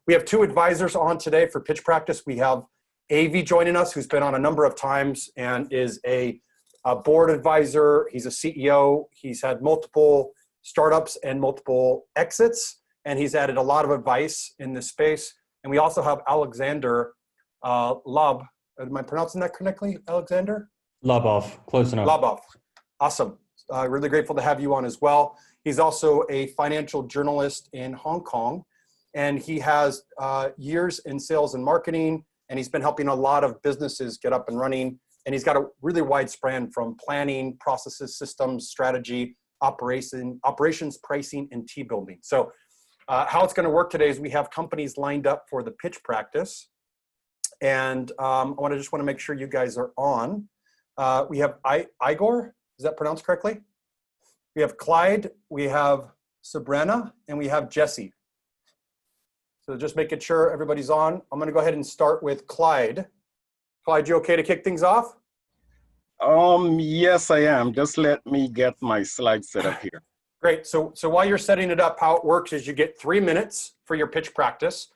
We have two advisors on today for pitch practice. We have Avi joining us, who's been on a number of times and is a board advisor. He's a CEO. He's had multiple startups and multiple exits, and he's added a lot of advice in this space. And we also have Alexander Lub. Am I pronouncing that correctly, Alexander? Lubov, close enough. Lubov. Awesome. Really grateful to have you on as well. He's also a financial journalist in Hong Kong, and he has years in sales and marketing, and he's been helping a lot of businesses get up and running. And he's got a really wide span from planning, processes, systems, strategy, operations, pricing, and team building. So how it's going to work today is we have companies lined up for the pitch practice. And I just want to make sure you guys are on. We have Igor, is that pronounced correctly? We have Clyde, we have Sabrina, and we have Jesse. So just making sure everybody's on. I'm going to go ahead and start with Clyde. Clyde, you okay to kick things off? Yes, I am. Just let me get my slides set up here. Great. So while you're setting it up, how it works is you get 3 minutes for your pitch practice.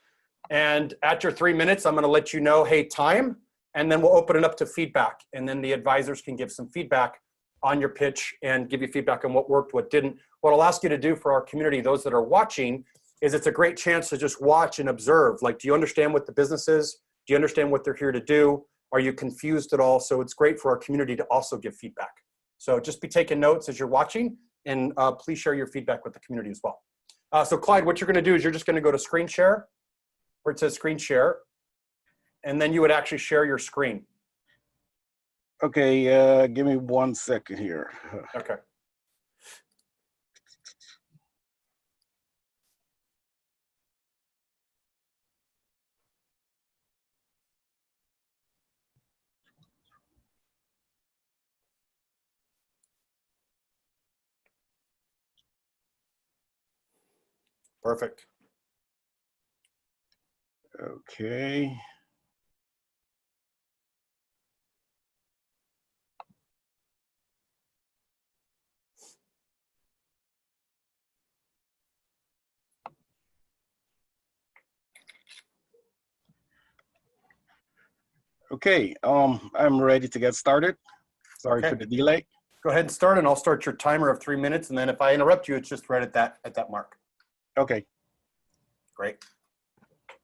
And at your 3 minutes, I'm going to let you know, hey, time, and then we'll open it up to feedback. And then the advisors can give some feedback on your pitch and give you feedback on what worked, what didn't. What I'll ask you to do for our community, those that are watching, is it's a great chance to just watch and observe. Like, do you understand what the business is? Do you understand what they're here to do? Are you confused at all? So it's great for our community to also give feedback. So just be taking notes as you're watching, and please share your feedback with the community as well. So Clyde, what you're going to do is you're just going to go to screen share, where it says screen share, and then you would actually share your screen. Okay, give me 1 second here. Okay. Perfect. Okay. Okay, I'm ready to get started. Sorry for the delay. Go ahead and start, and I'll start your timer of 3 minutes, and then if I interrupt you, it's just right at that mark. Okay. Great.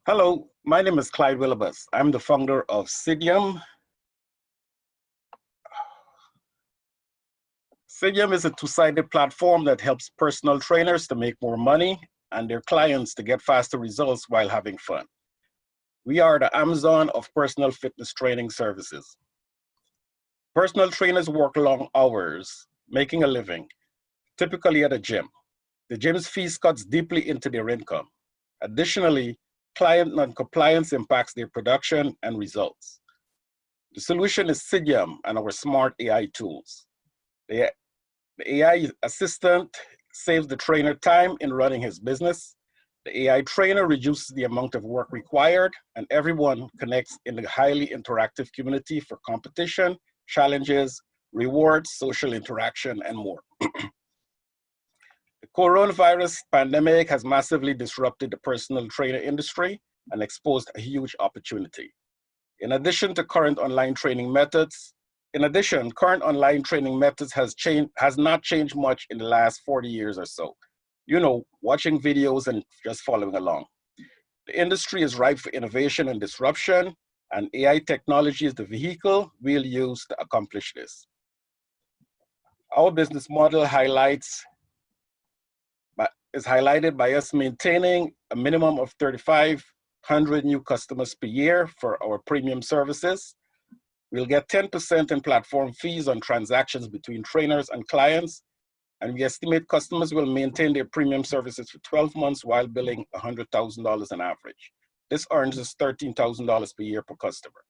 Hello, my name is Clyde Willibus. I'm the founder of Sidium. Sidium is a two-sided platform that helps personal trainers to make more money and their clients to get faster results while having fun. We are the Amazon of personal fitness training services. Personal trainers work long hours, making a living, typically at a gym. The gym's fees cuts deeply into their income. Additionally, client non-compliance impacts their production and results. The solution is Sidium and our smart AI tools. The AI assistant saves the trainer time in running his business. The AI trainer reduces the amount of work required, and everyone connects in the highly interactive community for competition, challenges, rewards, social interaction, and more. The coronavirus pandemic has massively disrupted the personal trainer industry and exposed a huge opportunity. In addition, current online training methods has not changed much in the last 40 years or so. You know, watching videos and just following along. The industry is ripe for innovation and disruption, and AI technology is the vehicle we'll use to accomplish this. Our business model is highlighted by us maintaining a minimum of 3,500 new customers per year for our premium services. We'll get 10% in platform fees on transactions between trainers and clients, and we estimate customers will maintain their premium services for 12 months while billing $100,000 on average. This earns us $13,000 per year per customer.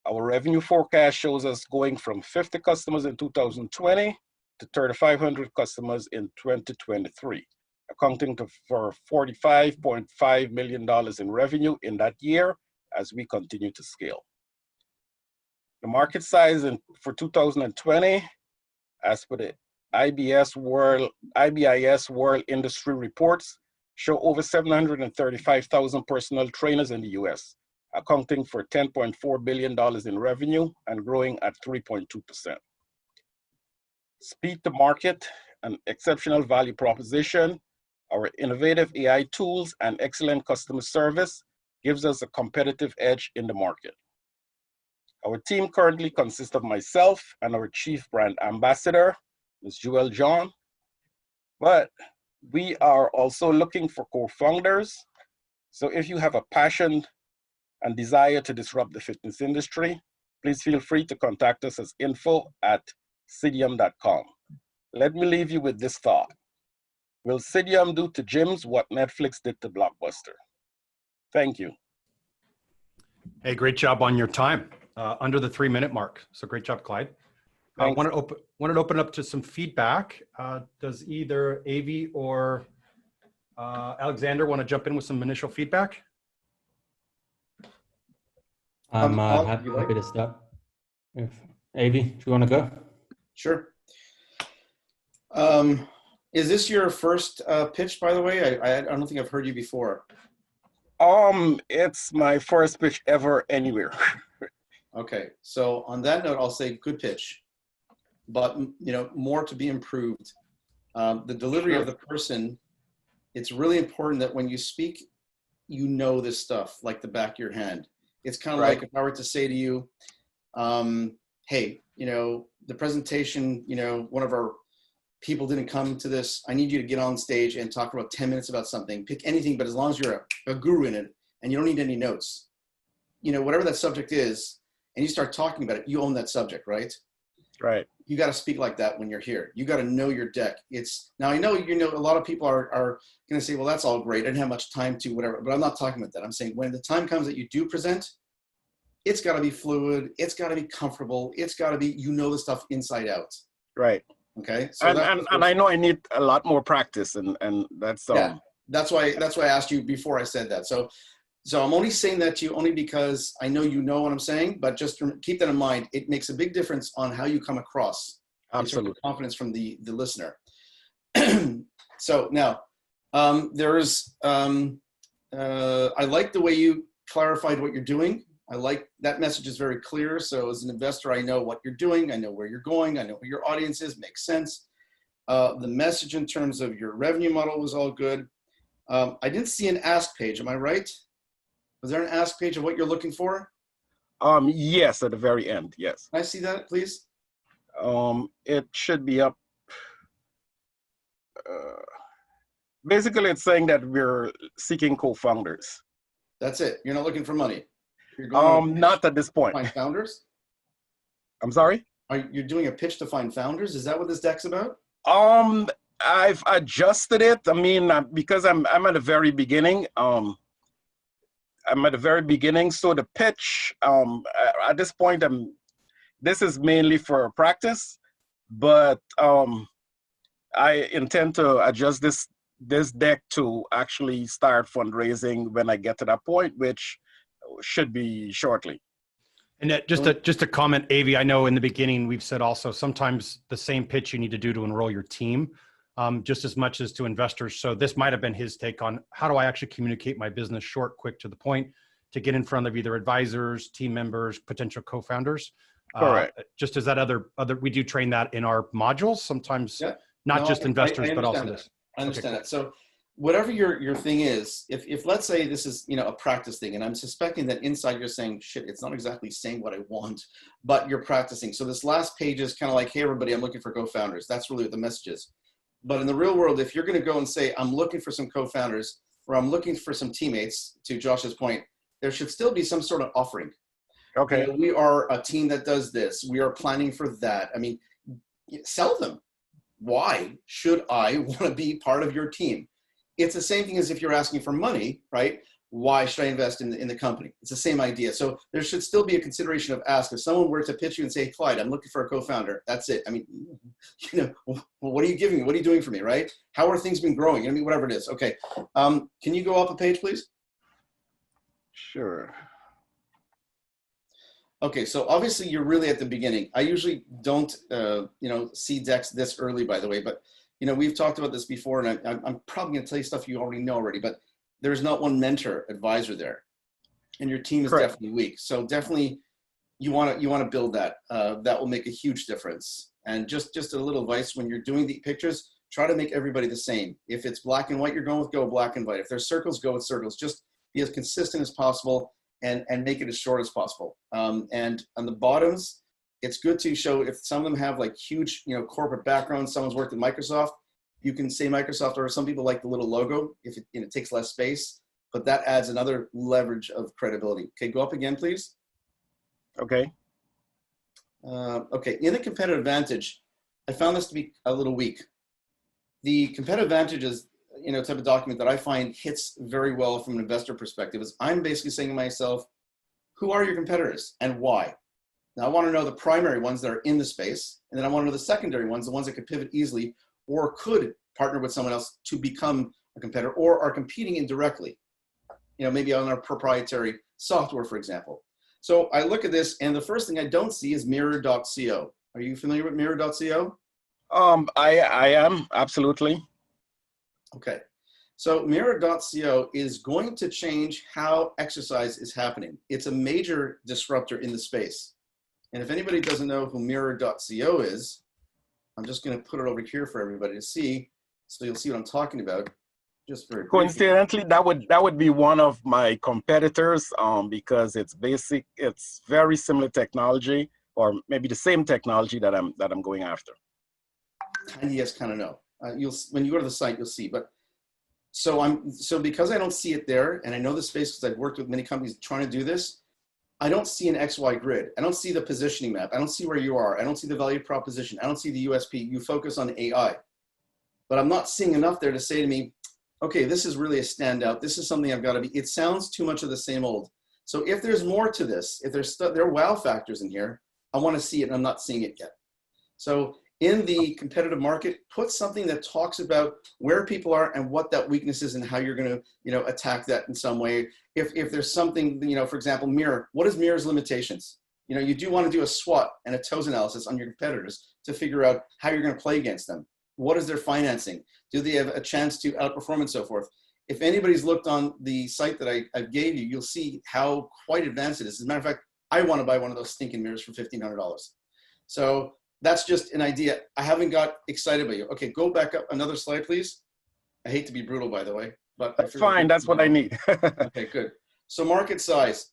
Our revenue forecast shows us going from 50 customers in 2020 to 3,500 customers in 2023, accounting for $45.5 million in revenue in that year as we continue to scale. The market size for 2020, as per the IBIS World Industry Reports, show over 735,000 personal trainers in the US, accounting for $10.4 billion in revenue and growing at 3.2%. Speed to market, an exceptional value proposition, our innovative AI tools, and excellent customer service gives us a competitive edge in the market. Our team currently consists of myself and our Chief Brand Ambassador, Ms. Jewel John, but we are also looking for co-founders. So if you have a passion and desire to disrupt the fitness industry, please feel free to contact us at info@cydium.com. Let me leave you with this thought. Will Cydium do to gyms what Netflix did to Blockbuster? Thank you. Hey, great job on your time. Under the 3-minute mark. So great job, Clyde. I want to open up to some feedback. Does either Avi or Alexander want to jump in with some initial feedback? I'm happy to start. If Avi, do you want to go? Sure. Is this your first pitch, by the way? I don't think I've heard you before. It's my first pitch ever anywhere. Okay, so on that note, I'll say good pitch, but more to be improved. The delivery of the person, it's really important that when you speak, you know this stuff like the back of your hand. It's kind of like if I were to say to you, hey, the presentation, one of our people didn't come to this. I need you to get on stage and talk about 10 minutes about something. Pick anything, but as long as you're a guru in it and you don't need any notes, whatever that subject is, and you start talking about it, you own that subject, right? Right. You got to speak like that when you're here. You got to know your deck. Now I know, a lot of people are going to say, well, that's all great. I didn't have much time to whatever, but I'm not talking about that. I'm saying when the time comes that you do present, it's got to be fluid. It's got to be comfortable. It's got to be, the stuff inside out. Right. Okay. So and I know I need a lot more practice and that's, yeah, that's why I asked you before I said that. So I'm only saying that to you only because I know you know what I'm saying, but just keep that in mind. It makes a big difference on how you come across. Absolutely. Confidence from the listener. So now, I like the way you clarified what you're doing. I like that message is very clear. So as an investor, I know what you're doing. I know where you're going. I know who your audience is. Makes sense. The message in terms of your revenue model was all good. I didn't see an ask page. Am I right? Was there an ask page of what you're looking for? Yes, at the very end. Yes. Can I see that, please? It should be up. Basically, it's saying that we're seeking co-founders. That's it. You're not looking for money. You're going not at this point. Find founders. I'm sorry. Are you doing a pitch to find founders? Is that what this deck's about? I've adjusted it. I mean, because I'm at the very beginning. I'm at the very beginning, so the pitch at this point, this is mainly for practice, but I intend to adjust this deck to actually start fundraising when I get to that point, which should be shortly. And that, just a comment, Avi, I know in the beginning we've said also sometimes the same pitch you need to do to enroll your team, just as much as to investors. So this might have been his take on how do I actually communicate my business short, quick, to the point, to get in front of either advisors, team members, potential co-founders. Correct. Just as that other, we do train that in our modules, sometimes not just investors, but also this. I understand that. So whatever your thing is, if let's say this is, a practice thing, and I'm suspecting that inside you're saying, shit, it's not exactly saying what I want, but you're practicing. So this last page is kind of like, hey, everybody, I'm looking for co-founders. That's really what the message is. But in the real world, if you're going to go and say, I'm looking for some co-founders, or I'm looking for some teammates, to Josh's point, there should still be some sort of offering. Okay. We are a team that does this. We are planning for that. I mean, sell them. Why should I want to be part of your team? It's the same thing as if you're asking for money, right? Why should I invest in the company? It's the same idea. So there should still be a consideration of ask. If someone were to pitch you and say, Clyde, I'm looking for a co-founder, that's it. I mean, what are you giving me? What are you doing for me, right? How are things been growing? I mean, whatever it is. Okay. Can you go up a page, please? Sure. Okay, so obviously you're really at the beginning. I usually don't, see decks this early, by the way, but you know, we've talked about this before, and I'm probably going to tell you stuff you already know already, but there's not one mentor advisor there, and your team is Correct. definitely weak. So definitely, you want to build that. That will make a huge difference. And just a little advice: when you're doing the pictures, try to make everybody the same. If it's black and white, you're going with, go black and white. If there's circles, go with circles. Just be as consistent as possible and make it as short as possible. And on the bottoms, it's good to show if some of them have like huge, you know, corporate backgrounds. Someone's worked at Microsoft. You can say Microsoft, or some people like the little logo if it, you know, takes less space, but that adds another leverage of credibility. Okay, go up again, please. Okay. Okay, in the competitive advantage, I found this to be a little weak. The competitive advantage is, you know, type of document that I find hits very well from an investor perspective is I'm basically saying to myself, who are your competitors and why? Now I want to know the primary ones that are in the space, and then I want to know the secondary ones, the ones that could pivot easily or could partner with someone else to become a competitor or are competing indirectly, you know, maybe on our proprietary software, for example. So I look at this, and the first thing I don't see is mirror.co. Are you familiar with mirror.co? I am, absolutely. Okay. So mirror.co is going to change how exercise is happening. It's a major disruptor in the space. And if anybody doesn't know who mirror.co is, I'm just going to put it over here for everybody to see, so you'll see what I'm talking about. Just very briefly. Coincidentally, that would be one of my competitors, because it's basic, it's very similar technology, or maybe the same technology that I'm going after. Kind of yes, kind of no. You'll, when you go to the site, you'll see. But so because I don't see it there, and I know the space because I've worked with many companies trying to do this, I don't see an XY grid. I don't see the positioning map. I don't see where you are. I don't see the value proposition. I don't see the USP. You focus on AI, but I'm not seeing enough there to say to me, okay, this is really a standout. This is something I've got to be. It sounds too much of the same old. So if there's more to this, if there are wow factors in here, I want to see it, and I'm not seeing it yet. So in the competitive market, put something that talks about where people are and what that weakness is and how you're going to, you know, attack that in some way. If there's something, you know, for example, Mirror, what is Mirror's limitations? You know, you do want to do a SWOT and a TOES analysis on your competitors to figure out how you're going to play against them. What is their financing? Do they have a chance to outperform and so forth? If anybody's looked on the site that I gave you, you'll see how quite advanced it is. As a matter of fact, I want to buy one of those stinking mirrors for $1,500. So that's just an idea. I haven't got excited about you. Okay, go back up another slide, please. I hate to be brutal, by the way, but that's fine. That's what I need. Okay, good. So market size.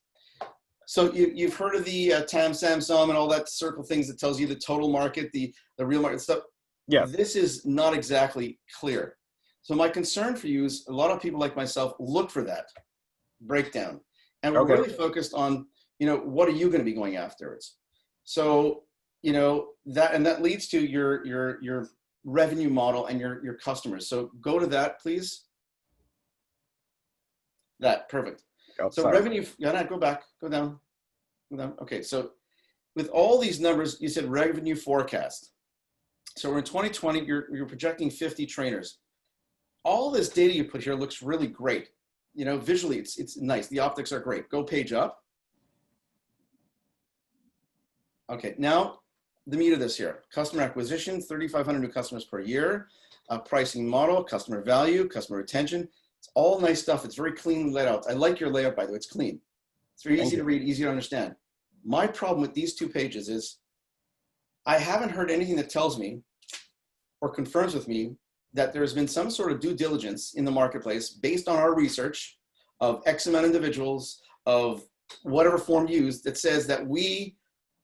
So you've heard of the TAM, SAM, SOM, and all that circle things that tells you the total market, the real market stuff. Yeah. This is not exactly clear. So my concern for you is a lot of people like myself look for that breakdown, and we're really focused on, you know, what are you going to be going afterwards? So, you know, that leads to your revenue model and your customers. So go to that, please. That, perfect. Oh, so sorry. Revenue, go back, go down. Okay, so with all these numbers, you said revenue forecast. So we're in 2020, you're projecting 50 trainers. All this data you put here looks really great. You know, visually it's nice. The optics are great. Go page up. Okay, now the meat of this here. Customer acquisition, 3,500 new customers per year. Pricing model, customer value, customer retention. It's all nice stuff. It's very clean laid out. I like your layout, by the way. It's clean. It's very easy to read, easy to understand. My problem with these two pages is I haven't heard anything that tells me or confirms with me that there's been some sort of due diligence in the marketplace based on our research of X amount of individuals, of whatever form used, that says that we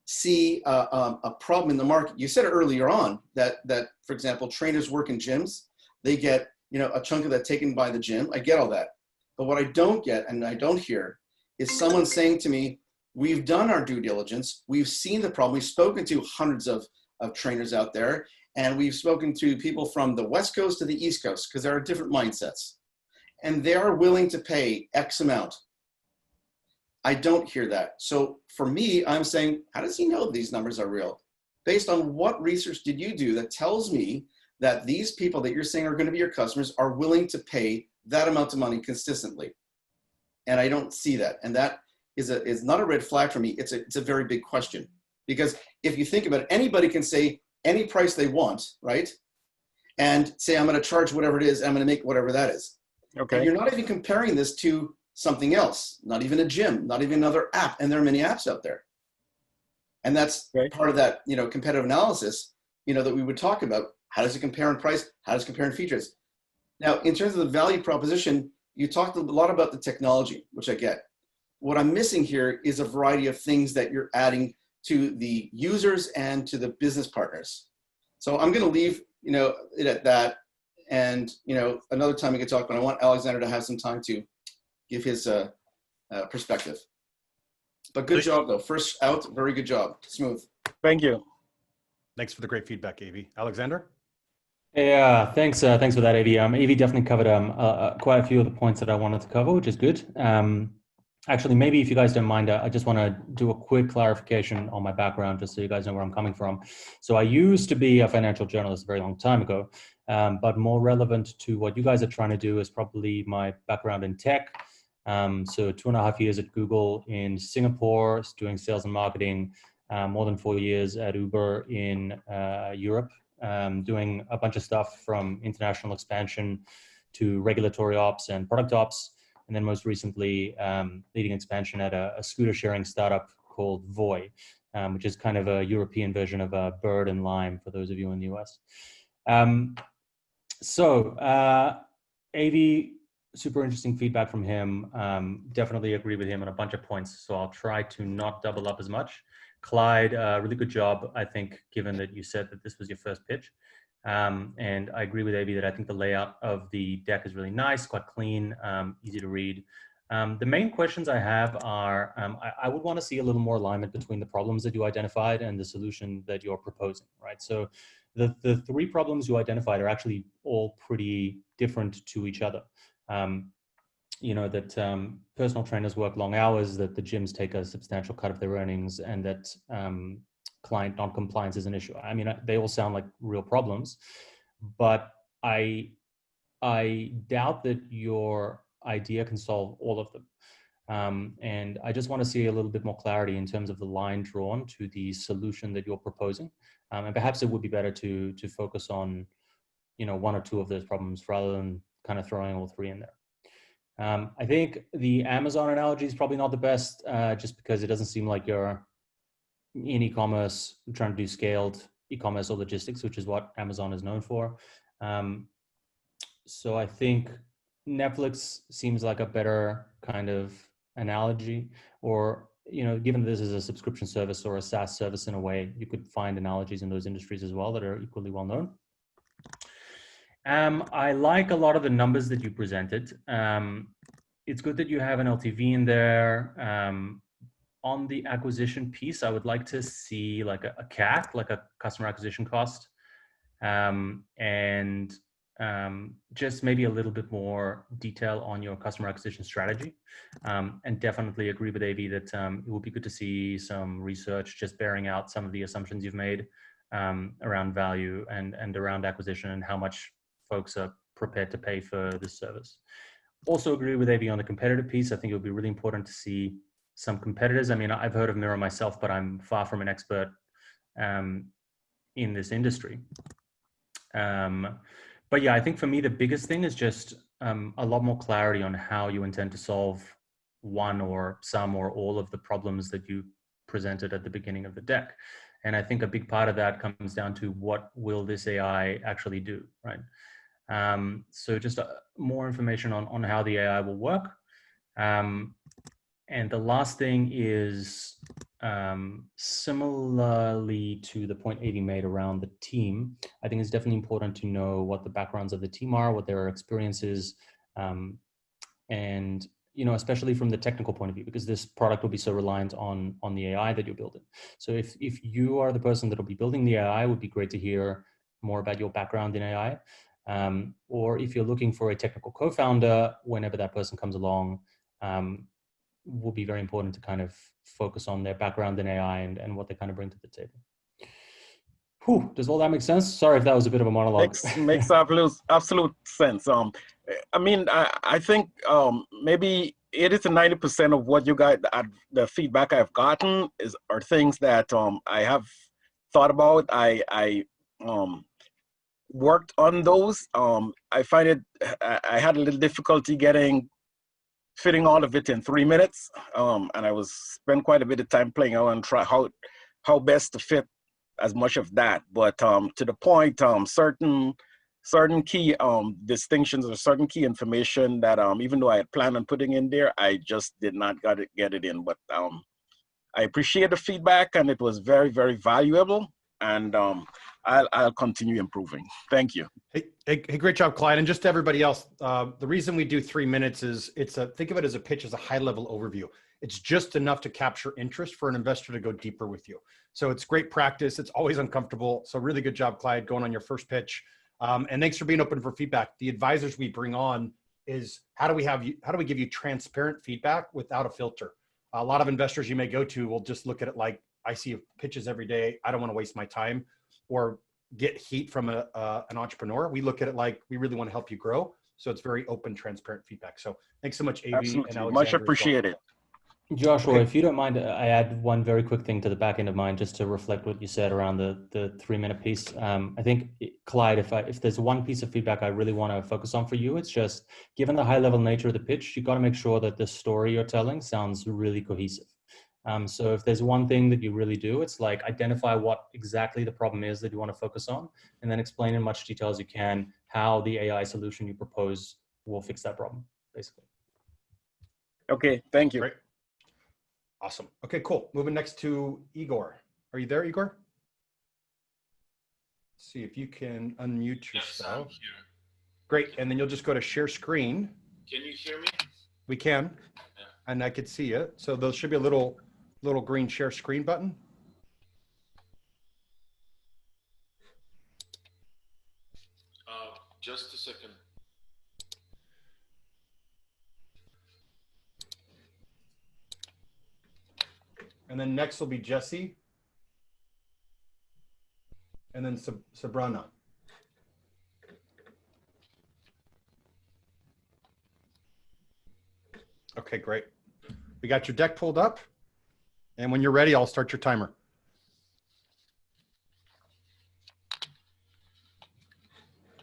see a problem in the market. You said it earlier on that, for example, trainers work in gyms. They get, you know, a chunk of that taken by the gym. I get all that. But what I don't get and I don't hear is someone saying to me, we've done our due diligence. We've seen the problem. We've spoken to hundreds of trainers out there. And we've spoken to people from the West Coast to the East Coast, because there are different mindsets. And they are willing to pay X amount. I don't hear that. So for me, I'm saying, how does he know these numbers are real? Based on what research did you do that tells me that these people that you're saying are going to be your customers are willing to pay that amount of money consistently? And I don't see that. And that is not a red flag for me. It's a very big question. Because if you think about it, anybody can say any price they want, right? and say, I'm going to charge whatever it is, I'm going to make whatever that is. Okay. And you're not even comparing this to something else, not even a gym, not even another app. And there are many apps out there. And that's part of that, competitive analysis, that we would talk about. How does it compare in price? How does it compare in features? Now, in terms of the value proposition, you talked a lot about the technology, which I get. What I'm missing here is a variety of things that you're adding to the users and to the business partners. So I'm going to leave, it at that. And, another time we could talk, but I want Alexander to have some time to give his perspective. But good job, though. First out, very good job. Smooth. Thank you. Thanks for the great feedback, Avi. Alexander? Yeah, thanks for that, Avi. Avi definitely covered quite a few of the points that I wanted to cover, which is good. Actually, maybe if you guys don't mind, I just want to do a quick clarification on my background, just so you guys know where I'm coming from. So I used to be a financial journalist a very long time ago, but more relevant to what you guys are trying to do is probably my background in tech. So 2.5 years at Google in Singapore, doing sales and marketing, more than 4 years at Uber in Europe, doing a bunch of stuff from international expansion to regulatory ops and product ops. And then most recently, leading expansion at a scooter sharing startup called Voi, which is kind of a European version of Bird and Lime for those of you in the US. Avi, super interesting feedback from him. Definitely agree with him on a bunch of points. So I'll try to not double up as much. Clyde, really good job, I think, given that you said that this was your first pitch. And I agree with Avi that I think the layout of the deck is really nice, quite clean, easy to read. The main questions I have are, I would want to see a little more alignment between the problems that you identified and the solution that you're proposing, right? So the three problems you identified are actually all pretty different to each other. That personal trainers work long hours, that the gyms take a substantial cut of their earnings, and that client non-compliance is an issue. I mean, they all sound like real problems, but I doubt that your idea can solve all of them. And I just want to see a little bit more clarity in terms of the line drawn to the solution that you're proposing. And perhaps it would be better to focus on, one or two of those problems rather than kind of throwing all three in there. I think the Amazon analogy is probably not the best, just because it doesn't seem like you're in e-commerce trying to do scaled e-commerce or logistics, which is what Amazon is known for. So I think Netflix seems like a better kind of analogy, or, given this is a subscription service or a SaaS service in a way, you could find analogies in those industries as well that are equally well known. I like a lot of the numbers that you presented. It's good that you have an LTV in there. On the acquisition piece, I would like to see like a CAC, like a customer acquisition cost, and just maybe a little bit more detail on your customer acquisition strategy. And definitely agree with Avi that it would be good to see some research just bearing out some of the assumptions you've made around value and around acquisition and how much folks are prepared to pay for this service. Also agree with Avi on the competitive piece. I think it would be really important to see some competitors. I mean, I've heard of Miro myself, but I'm far from an expert in this industry. But yeah, I think for me, the biggest thing is just a lot more clarity on how you intend to solve one or some or all of the problems that you presented at the beginning of the deck. And I think a big part of that comes down to what will this AI actually do, right? So just more information on how the AI will work. And the last thing is similarly to the point Avi made around the team, I think it's definitely important to know what the backgrounds of the team are, what their experiences, and especially from the technical point of view, because this product will be so reliant on the AI that you're building. So if you are the person that will be building the AI, it would be great to hear more about your background in AI. Or if you're looking for a technical co-founder, whenever that person comes along, will be very important to kind of focus on their background in AI and what they kind of bring to the table. Whew, does all that make sense? Sorry if that was a bit of a monologue. Makes absolute sense. I mean, I think maybe 80 to 90% of what you got, the feedback I've gotten are things that I have thought about. worked on those. I find it, I had a little difficulty fitting all of it in 3 minutes. And I spent quite a bit of time playing out and try how best to fit as much of that. But to the point, certain key distinctions or certain key information that even though I had planned on putting in there, I just did not get it in. But I appreciate the feedback, and it was very, very valuable. And I'll continue improving. Thank you. Hey, great job, Clyde. And just to everybody else, the reason we do 3 minutes is think of it as a pitch, as a high-level overview. It's just enough to capture interest for an investor to go deeper with you. So it's great practice. It's always uncomfortable. So really good job, Clyde, going on your first pitch. And thanks for being open for feedback. The advisors we bring on is how do we give you transparent feedback without a filter? A lot of investors you may go to will just look at it like, I see pitches every day. I don't want to waste my time, or get heat from an entrepreneur. We look at it like we really want to help you grow. So it's very open, transparent feedback. So thanks so much, AV. Absolutely. And Alexander. Much appreciated. Joshua, Okay. if you don't mind, I add one very quick thing to the back end of mine, just to reflect what you said around the 3 minute piece. I think, Clyde, if there's one piece of feedback I really want to focus on for you, it's just, given the high level nature of the pitch, you got to make sure that the story you're telling sounds really cohesive. So if there's one thing that you really do, it's like identify what exactly the problem is that you want to focus on, and then explain in much detail as you can how the AI solution you propose will fix that problem, basically. Okay, thank you. Great. Awesome. Okay, cool. Moving next to Igor. Are you there, Igor? Let's see if you can unmute yourself. Yes, I'm here. Great. And then you'll just go to share screen. Can you hear me? We can. Yeah. And I could see it. So there should be a little green share screen button. Just a second. And then next will be Jesse. And then Sabrina. Okay, great. We got your deck pulled up. And when you're ready, I'll start your timer.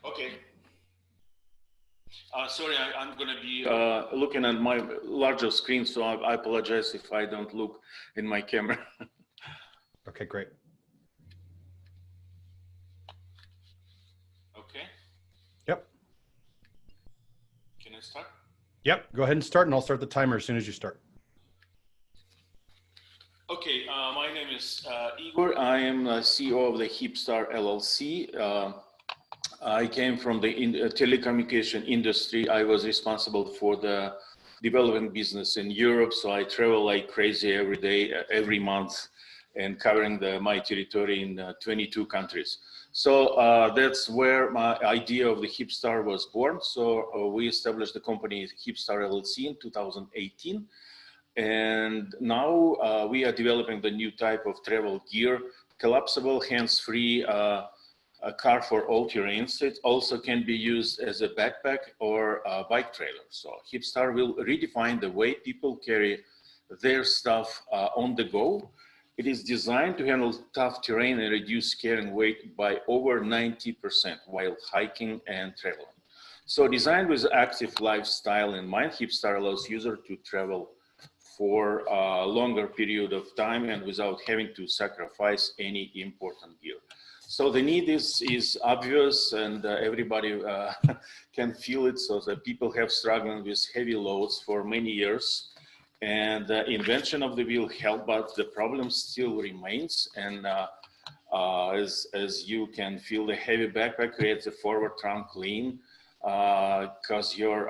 Okay. Sorry, I'm going to be looking at my larger screen, so I apologize if I don't look in my camera. Okay, great. Okay. Yep. Can I start? Yep. Go ahead and start, and I'll start the timer as soon as you start. Okay. My name is Igor. I am CEO of the Hipstar LLC. I came from the telecommunication industry. I was responsible for the developing business in Europe. So I travel like crazy every day, every month, and covering my territory in 22 countries. So that's where my idea of the Hipstar was born. So we established the company Hipstar LLC in 2018. And now we are developing the new type of travel gear, collapsible, hands-free, a car for all terrains. It also can be used as a backpack or a bike trailer. So Hipstar will redefine the way people carry their stuff on the go. It is designed to handle tough terrain and reduce carrying weight by over 90% while hiking and traveling. So designed with active lifestyle in mind, Hipstar allows users to travel for a longer period of time and without having to sacrifice any important gear. So the need is obvious, and everybody can feel it. So that people have struggled with heavy loads for many years, and the invention of the wheel helped, but the problem still remains. And as you can feel, the heavy backpack creates a forward trunk lean because your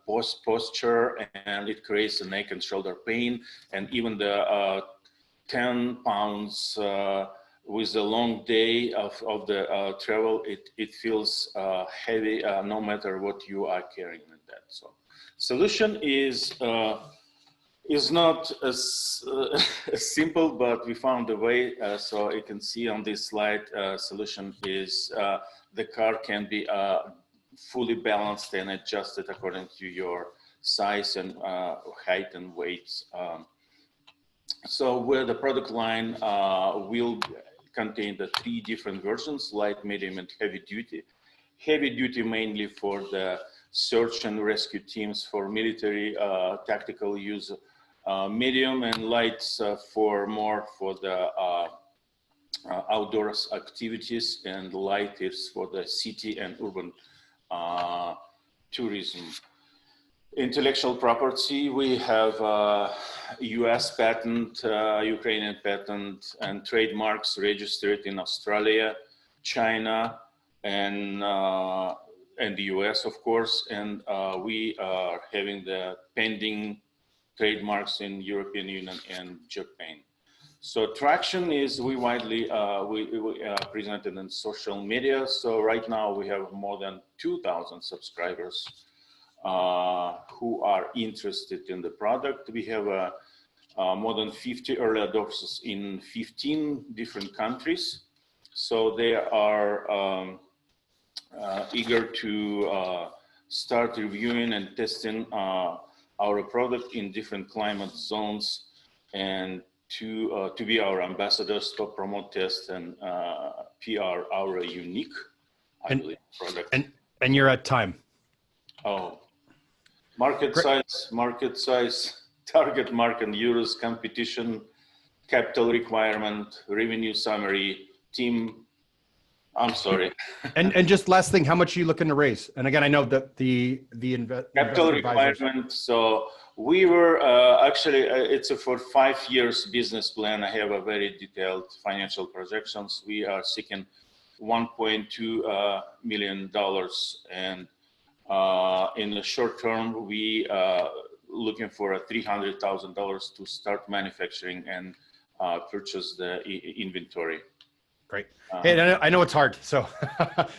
posture, and it creates a neck and shoulder pain, and even the 10 pounds with a long day of the travel, it feels heavy no matter what you are carrying in that. So solution is not as simple, but we found a way. So you can see on this slide, solution is the car can be fully balanced and adjusted according to your size and height and weight. So where the product line will contained the 3 different versions: light, medium, and heavy duty. Heavy duty mainly for the search and rescue teams for military tactical use. Medium and lights for the outdoors activities, and light is for the city and urban tourism. Intellectual property, we have US patent, Ukrainian patent, and trademarks registered in Australia, China, and the US, of course. And we are having the pending trademarks in European Union and Japan. So traction is we widely presented in social media. So right now we have more than 2,000 subscribers who are interested in the product. We have more than 50 early adopters in 15 different countries. So they are eager to start reviewing and testing our product in different climate zones, and to be our ambassadors to promote, test, and PR our unique, I believe, product. And you're at time. Oh, market size, target market in euros, competition, capital requirement, revenue summary, team. I'm sorry. And just last thing, how much are you looking to raise? And again, I know that the capital requirement. So we were actually, it's a for 5 years business plan. I have a very detailed financial projections. We are seeking $1.2 million, and in the short term, we looking for $300,000 to start manufacturing and purchase the inventory. Great. Hey, I know it's hard. So,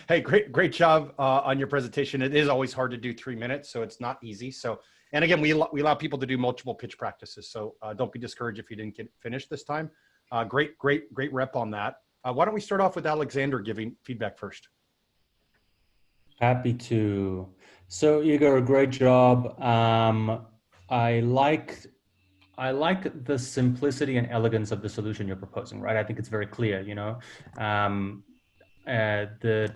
hey, great job on your presentation. It is always hard to do 3 minutes, so it's not easy. So, and again, we allow people to do multiple pitch practices. So don't be discouraged if you didn't get finished this time. Great rep on that. Why don't we start off with Alexander giving feedback first? Happy to. So Igor, great job. I like the simplicity and elegance of the solution you're proposing, right? I think it's very clear, you know, the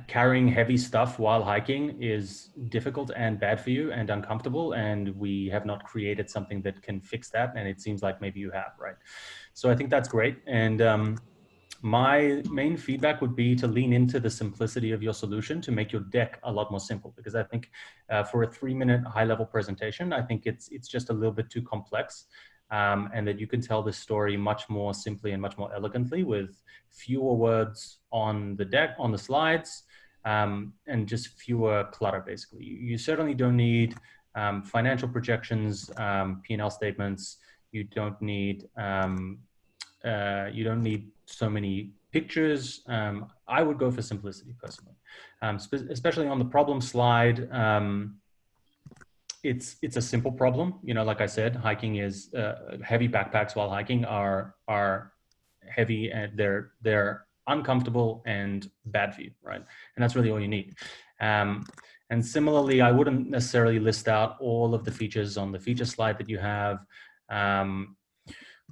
carrying heavy stuff while hiking is difficult and bad for you and uncomfortable. And we have not created something that can fix that. And it seems like maybe you have, right? So I think that's great. And my main feedback would be to lean into the simplicity of your solution to make your deck a lot more simple, because I think for a 3-minute high-level presentation, I think it's just a little bit too complex, and that you can tell this story much more simply and much more elegantly with fewer words on the deck, on the slides, and just fewer clutter, basically. You certainly don't need financial projections, P&L statements. You don't need so many pictures. I would go for simplicity personally, especially on the problem slide. It's a simple problem. You know, like I said, hiking is heavy backpacks while hiking are heavy, and they're uncomfortable and bad for you, right? And that's really all you need. And similarly, I wouldn't necessarily list out all of the features on the feature slide that you have.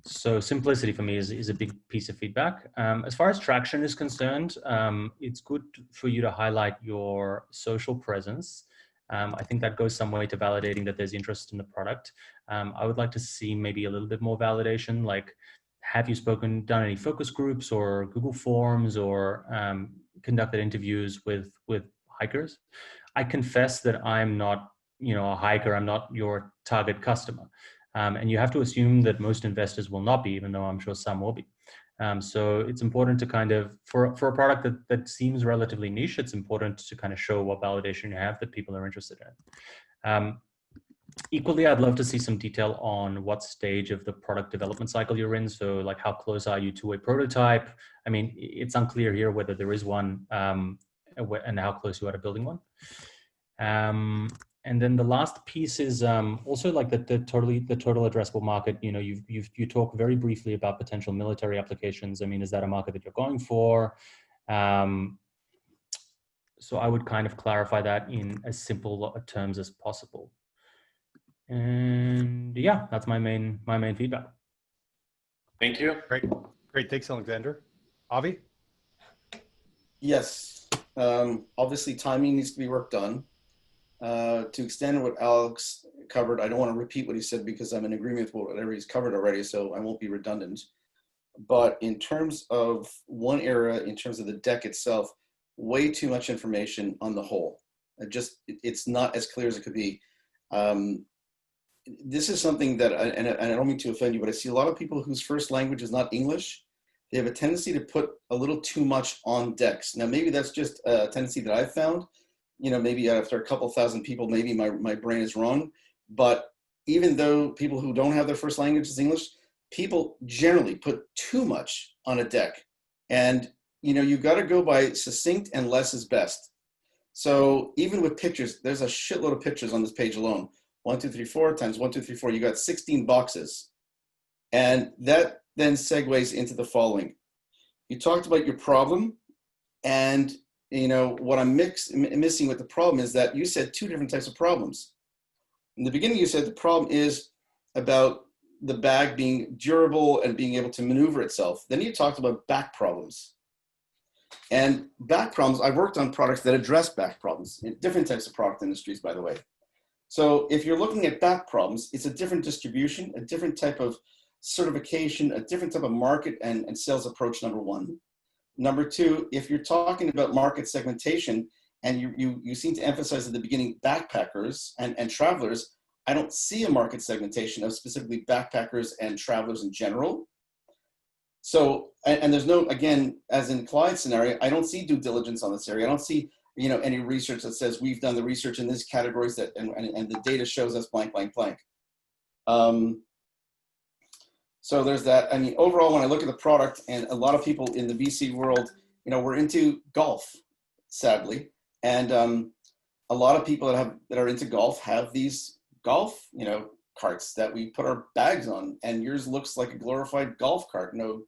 So simplicity for me is a big piece of feedback. As far as traction is concerned, it's good for you to highlight your social presence. I think that goes some way to validating that there's interest in the product. I would like to see maybe a little bit more validation, like have you done any focus groups or Google Forms, or conducted interviews with hikers? I confess that I'm not, a hiker. I'm not your target customer. And you have to assume that most investors will not be, even though I'm sure some will be. So it's important to kind of, for a product that seems relatively niche, it's important to kind of show what validation you have that people are interested in. Equally, I'd love to see some detail on what stage of the product development cycle you're in. So like, how close are you to a prototype? I mean, it's unclear here whether there is one, and how close you are to building one. And then the last piece is also like the total addressable market. You know, you talk very briefly about potential military applications. I mean, is that a market that you're going for? So I would kind of clarify that in as simple terms as possible. And yeah, that's my main feedback. Thank you. Great. Great, thanks, Alexander. Avi? Yes, obviously timing needs to be worked on. To extend what Alex covered, I don't want to repeat what he said because I'm in agreement with whatever he's covered already, so I won't be redundant. But in terms of one area, in terms of the deck itself, way too much information on the whole. It's not as clear as it could be. This is something that, and I don't mean to offend you, but I see a lot of people whose first language is not English. They have a tendency to put a little too much on decks. Now, maybe that's just a tendency that I've found. You know, maybe after a couple thousand people, maybe my brain is wrong. But even though people who don't have their first language is English, people generally put too much on a deck. And, you know, you got to go by succinct and less is best. So even with pictures, there's a shitload of pictures on this page alone. 1, 2, 3, 4 times 1, 2, 3, 4. You got 16 boxes. And that then segues into the following. You talked about your problem, and you know what I'm missing with the problem is that you said two different types of problems. In the beginning, you said the problem is about the bag being durable and being able to maneuver itself. Then you talked about back problems. And back problems, I've worked on products that address back problems in different types of product industries, by the way. So if you're looking at back problems, it's a different distribution, a different type of certification, a different type of market and sales approach, number one. Number two, if you're talking about market segmentation and you seem to emphasize at the beginning backpackers and travelers, I don't see a market segmentation of specifically backpackers and travelers in general. So, and there's no, again, as in Clyde's scenario, I don't see due diligence on this area. I don't see, you know, any research that says we've done the research in these categories that, and the data shows us blank, blank, blank. So there's that. I mean, overall, when I look at the product, and a lot of people in the VC world, you know, we're into golf, sadly. And a lot of people that are into golf have these golf, you know, carts that we put our bags on, and yours looks like a glorified golf cart. No,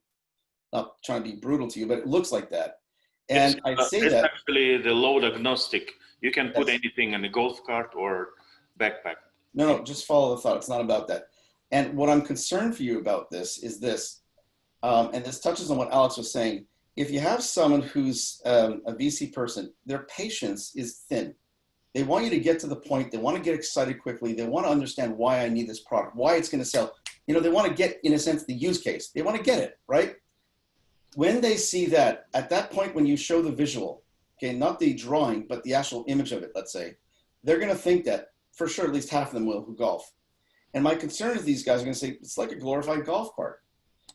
not trying to be brutal to you, but it looks like that. And I'd say it's that actually the load agnostic. You can put Yes. anything in a golf cart or backpack. No, just follow the thought. It's not about that. And what I'm concerned for you about this is this, and this touches on what Alex was saying. If you have someone who's a VC person, their patience is thin. They want you to get to the point. They want to get excited quickly. They want to understand why I need this product, why it's going to sell. You know, they want to get, in a sense, the use case. They want to get it, right? When they see that, at that point when you show the visual, okay, not the drawing, but the actual image of it, let's say, they're going to think that, for sure, at least half of them will who golf. And my concern is these guys are going to say, it's like a glorified golf cart.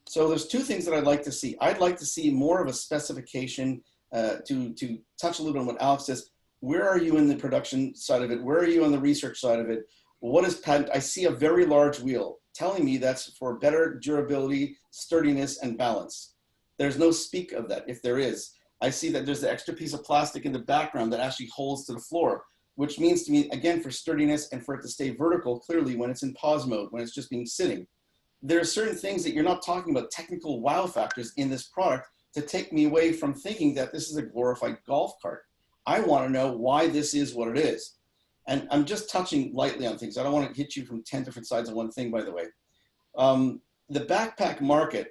So there's two things that I'd like to see. I'd like to see more of a specification to touch a little bit on what Alex says. Where are you in the production side of it? Where are you on the research side of it? What is patent? I see a very large wheel telling me that's for better durability, sturdiness, and balance. There's no speak of that. If there is, I see that there's the extra piece of plastic in the background that actually holds to the floor, which means to me, again, for sturdiness and for it to stay vertical clearly when it's in pause mode, when it's just being sitting. There are certain things that you're not talking about, technical wow factors in this product to take me away from thinking that this is a glorified golf cart. I want to know why this is what it is. And I'm just touching lightly on things. I don't want to hit you from 10 different sides of one thing, by the way. The backpack market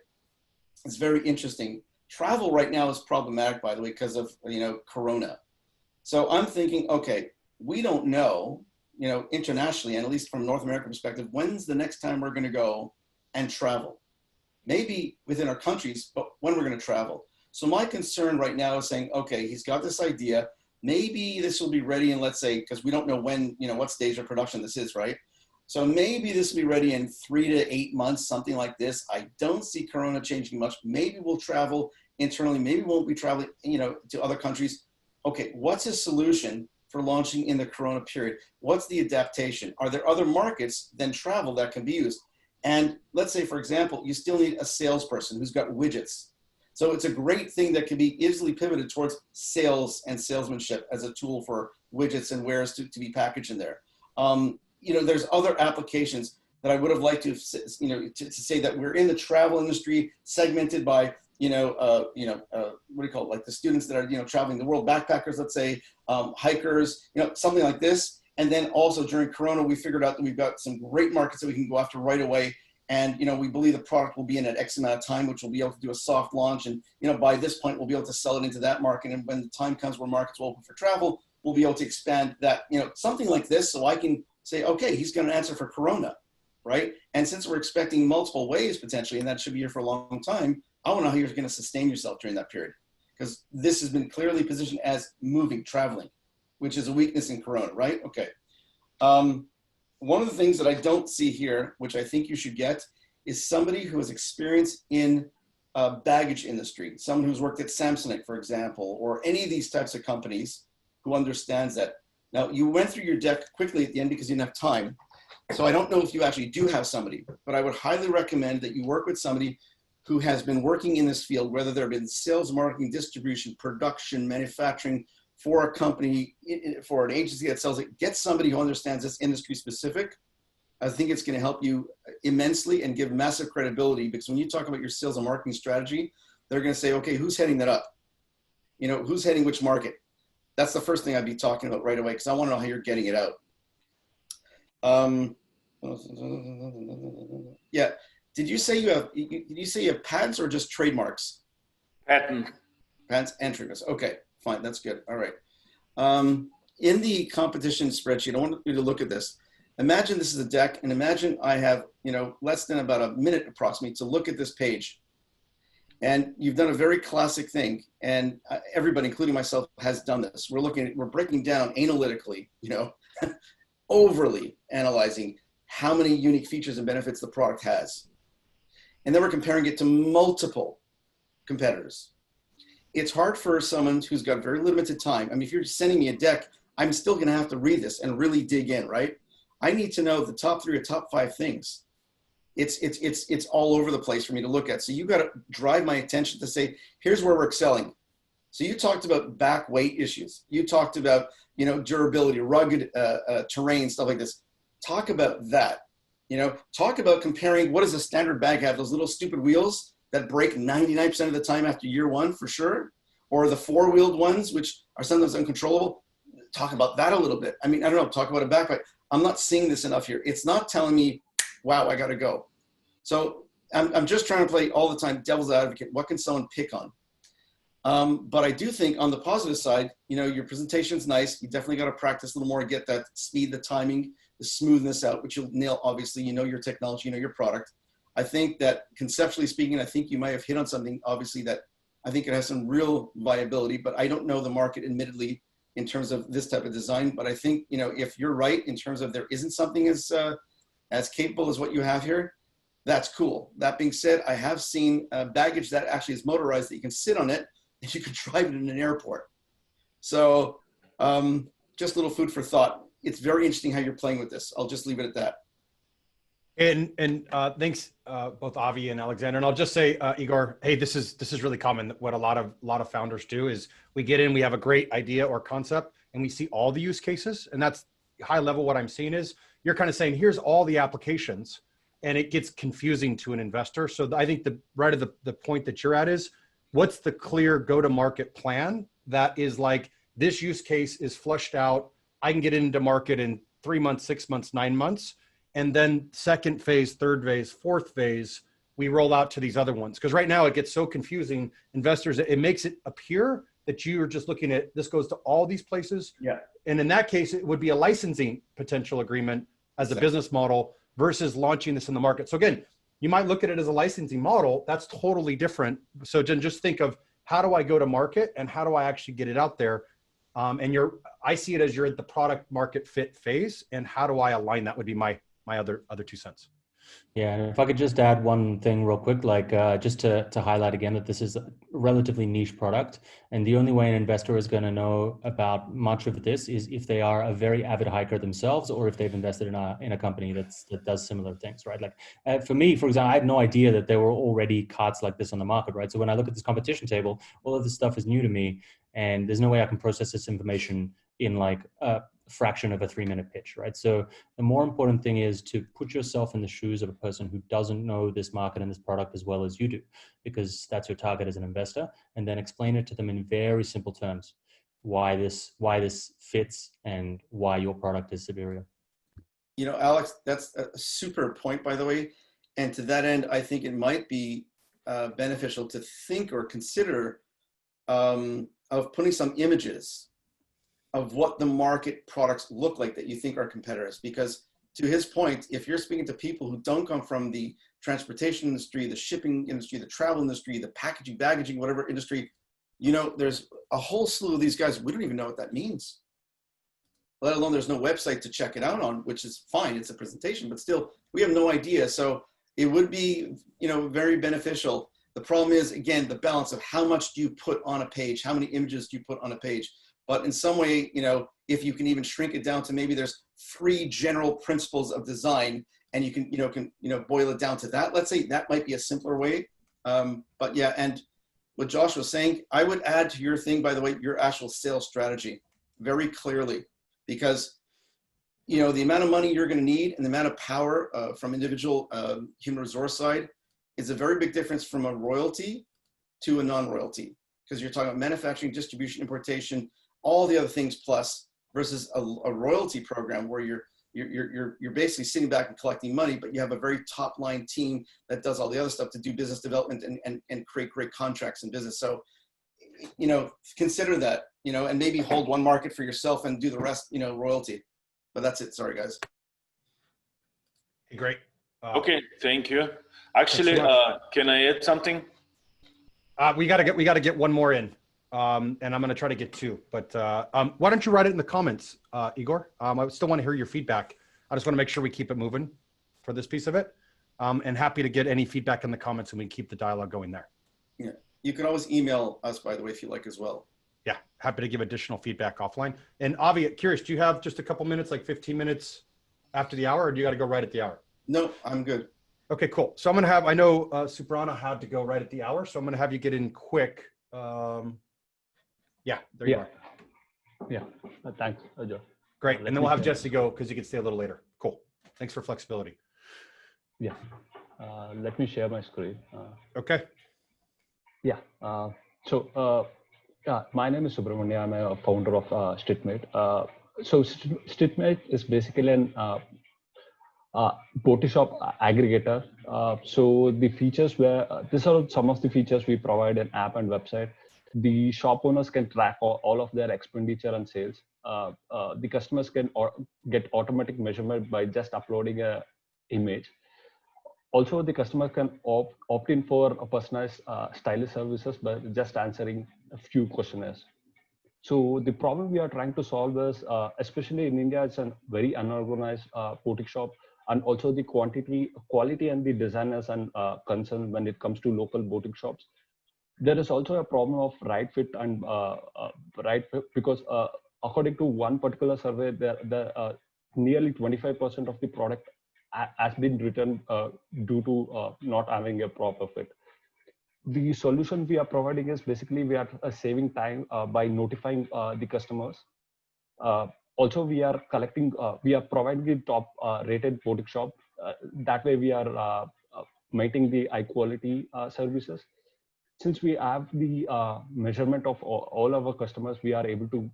is very interesting. Travel right now is problematic, by the way, because of, you know, Corona. So I'm thinking, okay, we don't know, you know, internationally, and at least from North American perspective, when's the next time we're going to go and travel? Maybe within our countries, but when we're going to travel. So my concern right now is saying, okay, he's got this idea. Maybe this will be ready in, let's say, because we don't know when, you know, what stage of production this is, right? So maybe this will be ready in 3 to 8 months, something like this. I don't see Corona changing much. Maybe we'll travel internally. Maybe we won't be traveling, you know, to other countries. Okay, what's his solution for launching in the Corona period? What's the adaptation? Are there other markets than travel that can be used? And let's say, for example, you still need a salesperson who's got widgets. So it's a great thing that can be easily pivoted towards sales and salesmanship as a tool for widgets and wares to be packaged in there. You know, there's other applications that I would have liked to, you know, to say that we're in the travel industry segmented by, what do you call it? Like the students that are, you know, traveling the world, backpackers, let's say, hikers, you know, something like this. And then also during Corona, we figured out that we've got some great markets that we can go after right away. And, we believe the product will be in at X amount of time, which we'll be able to do a soft launch. And, by this point, we'll be able to sell it into that market. And when the time comes where markets will open for travel, we'll be able to expand that, something like this. So I can say, okay, he's going to answer for Corona, right? And since we're expecting multiple waves potentially, and that should be here for a long time, I want to know how you're going to sustain yourself during that period. Because this has been clearly positioned as moving, traveling, which is a weakness in Corona, right? Okay. One of the things that I don't see here, which I think you should get, is somebody who has experience in baggage industry, someone who's worked at Samsonite, for example, or any of these types of companies who understands that. Now, you went through your deck quickly at the end because you didn't have time. So I don't know if you actually do have somebody, but I would highly recommend that you work with somebody who has been working in this field, whether they're in sales, marketing, distribution, production, manufacturing, for a company, for an agency that sells it. Get somebody who understands this industry specific. I think it's going to help you immensely and give massive credibility, because when you talk about your sales and marketing strategy, they're going to say, okay, who's heading that up? Who's heading which market? That's the first thing I'd be talking about right away, because I want to know how you're getting it out. Yeah. Did you say you have patents or just trademarks? Patent. Patents and trademarks. Okay, fine. That's good. All right. In the competition spreadsheet, I want you to look at this. Imagine this is a deck, and imagine I have, less than about a minute approximately to look at this page. And you've done a very classic thing, and everybody, including myself, has done this. We're breaking down analytically, overly analyzing how many unique features and benefits the product has. And then we're comparing it to multiple competitors. It's hard for someone who's got very limited time. I mean, if you're sending me a deck, I'm still going to have to read this and really dig in, right? I need to know the top 3 or top 5 things. It's all over the place for me to look at. So you got to drive my attention to say, here's where we're excelling. So you talked about back weight issues. You talked about, durability, rugged terrain, stuff like this. Talk about that. Talk about comparing, what does a standard bag have? Those little stupid wheels that break 99% of the time after year 1 for sure, or the 4-wheeled ones, which are sometimes uncontrollable. Talk about that a little bit. I mean, I don't know, talk about a backpack. I'm not seeing this enough here. It's not telling me, wow, I got to go. So I'm just trying to play all the time devil's advocate. What can someone pick on? But I do think on the positive side, your presentation's nice. You definitely got to practice a little more to get that speed, the timing, the smoothness out, which you'll nail. Obviously, your technology, your product. I think that conceptually speaking, I think you might have hit on something, obviously, that I think it has some real viability, but I don't know the market, admittedly, in terms of this type of design. But I think, if you're right in terms of there isn't something as capable as what you have here, that's cool. That being said, I have seen baggage that actually is motorized, that you can sit on it and you can drive it in an airport. So just a little food for thought. It's very interesting how you're playing with this. I'll just leave it at that. And thanks both Avi and Alexander. And I'll just say, Igor, hey, this is really common. What a lot of founders do is we get in, we have a great idea or concept, and we see all the use cases. And that's high level. What I'm seeing is you're kind of saying, here's all the applications, and it gets confusing to an investor. So I think the point that you're at is, what's the clear go-to-market plan that is like, this use case is flushed out. I can get into market in 3 months, 6 months, 9 months. And then second phase, third phase, fourth phase, we roll out to these other ones. Because right now it gets so confusing, investors, it makes it appear that you are just looking at, this goes to all these places. Yeah. And in that case, it would be a licensing potential agreement as a business model versus launching this in the market. So again, you might look at it as a licensing model. That's totally different. So just think of, how do I go to market and how do I actually get it out there? I see it as you're at the product market fit phase, and how do I align? That would be my other 2 cents. Yeah, and if I could just add one thing real quick, like just to highlight again that this is a relatively niche product, and the only way an investor is going to know about much of this is if they are a very avid hiker themselves, or if they've invested in a company that does similar things, right? Like for me, for example, I had no idea that there were already cards like this on the market, right? So when I look at this competition table, all of this stuff is new to me, and there's no way I can process this information in like a fraction of a 3-minute pitch, right? So the more important thing is to put yourself in the shoes of a person who doesn't know this market and this product as well as you do, because that's your target as an investor, and then explain it to them in very simple terms, why this fits and why your product is superior. Alex, that's a super point, by the way. And to that end, I think it might be beneficial to think or consider of putting some images of what the market products look like that you think are competitors. Because to his point, if you're speaking to people who don't come from the transportation industry, the shipping industry, the travel industry, the packaging, baggaging, whatever industry, you know, there's a whole slew of these guys. We don't even know what that means, let alone there's no website to check it out on, which is fine. It's a presentation, but still we have no idea. So it would be, you know, very beneficial. The problem is, again, the balance of how much do you put on a page? How many images do you put on a page? But in some way, you know, if you can even shrink it down to maybe there's 3 general principles of design, and you can boil it down to that. Let's say that might be a simpler way. But yeah, and what Josh was saying, I would add to your thing, by the way, your actual sales strategy very clearly, because you know the amount of money you're going to need and the amount of power from individual human resource side is a very big difference from a royalty to a non-royalty, because you're talking about manufacturing, distribution, importation, all the other things plus, versus a royalty program where you're basically sitting back and collecting money, but you have a very top line team that does all the other stuff to do business development and create great contracts in business. So, you know, consider that, you know, and maybe hold one market for yourself and do the rest, you know, royalty. But that's it. Sorry, guys. Great. Okay, thank you. Actually, can I add something? We gotta get one more in, and I'm gonna try to get 2. But why don't you write it in the comments, Igor? I still want to hear your feedback. I just want to make sure we keep it moving for this piece of it. And happy to get any feedback in the comments, and we keep the dialogue going there. Yeah, you can always email us, by the way, if you like as well. Yeah, happy to give additional feedback offline. And Avi, curious, do you have just a couple minutes, like 15 minutes after the hour, or do you got to go right at the hour? No, I'm good. Okay, cool. So I'm going to have, I know Subrana had to go right at the hour, so I'm going to have you get in quick. Yeah, there you are. Yeah, thanks, Joe. Great. And then we'll have Jesse go because you can stay a little later. Cool. Thanks for flexibility. Yeah. Let me share my screen. Okay. Yeah. My name is Subramania. I'm a founder of StreetMate. So StreetMate is basically an boutique shop aggregator. So the features these are some of the features we provide an app and website. The shop owners can track all of their expenditure and sales. The customers can get automatic measurement by just uploading a image. Also, the customer can opt in for a personalized stylist services by just answering a few questionnaires. So the problem we are trying to solve is, especially in India, it's a very unorganized boutique shop, and also the quality and the designers and concern when it comes to local boutique shops. There is also a problem of right fit and because according to one particular survey, nearly 25% of the product has been returned due to not having a proper fit. The solution we are providing is basically we are saving time by notifying the customers. Also, we are providing the top rated boutique shop. That way we are maintaining the high quality services. Since we have the measurement of all our customers, we are able to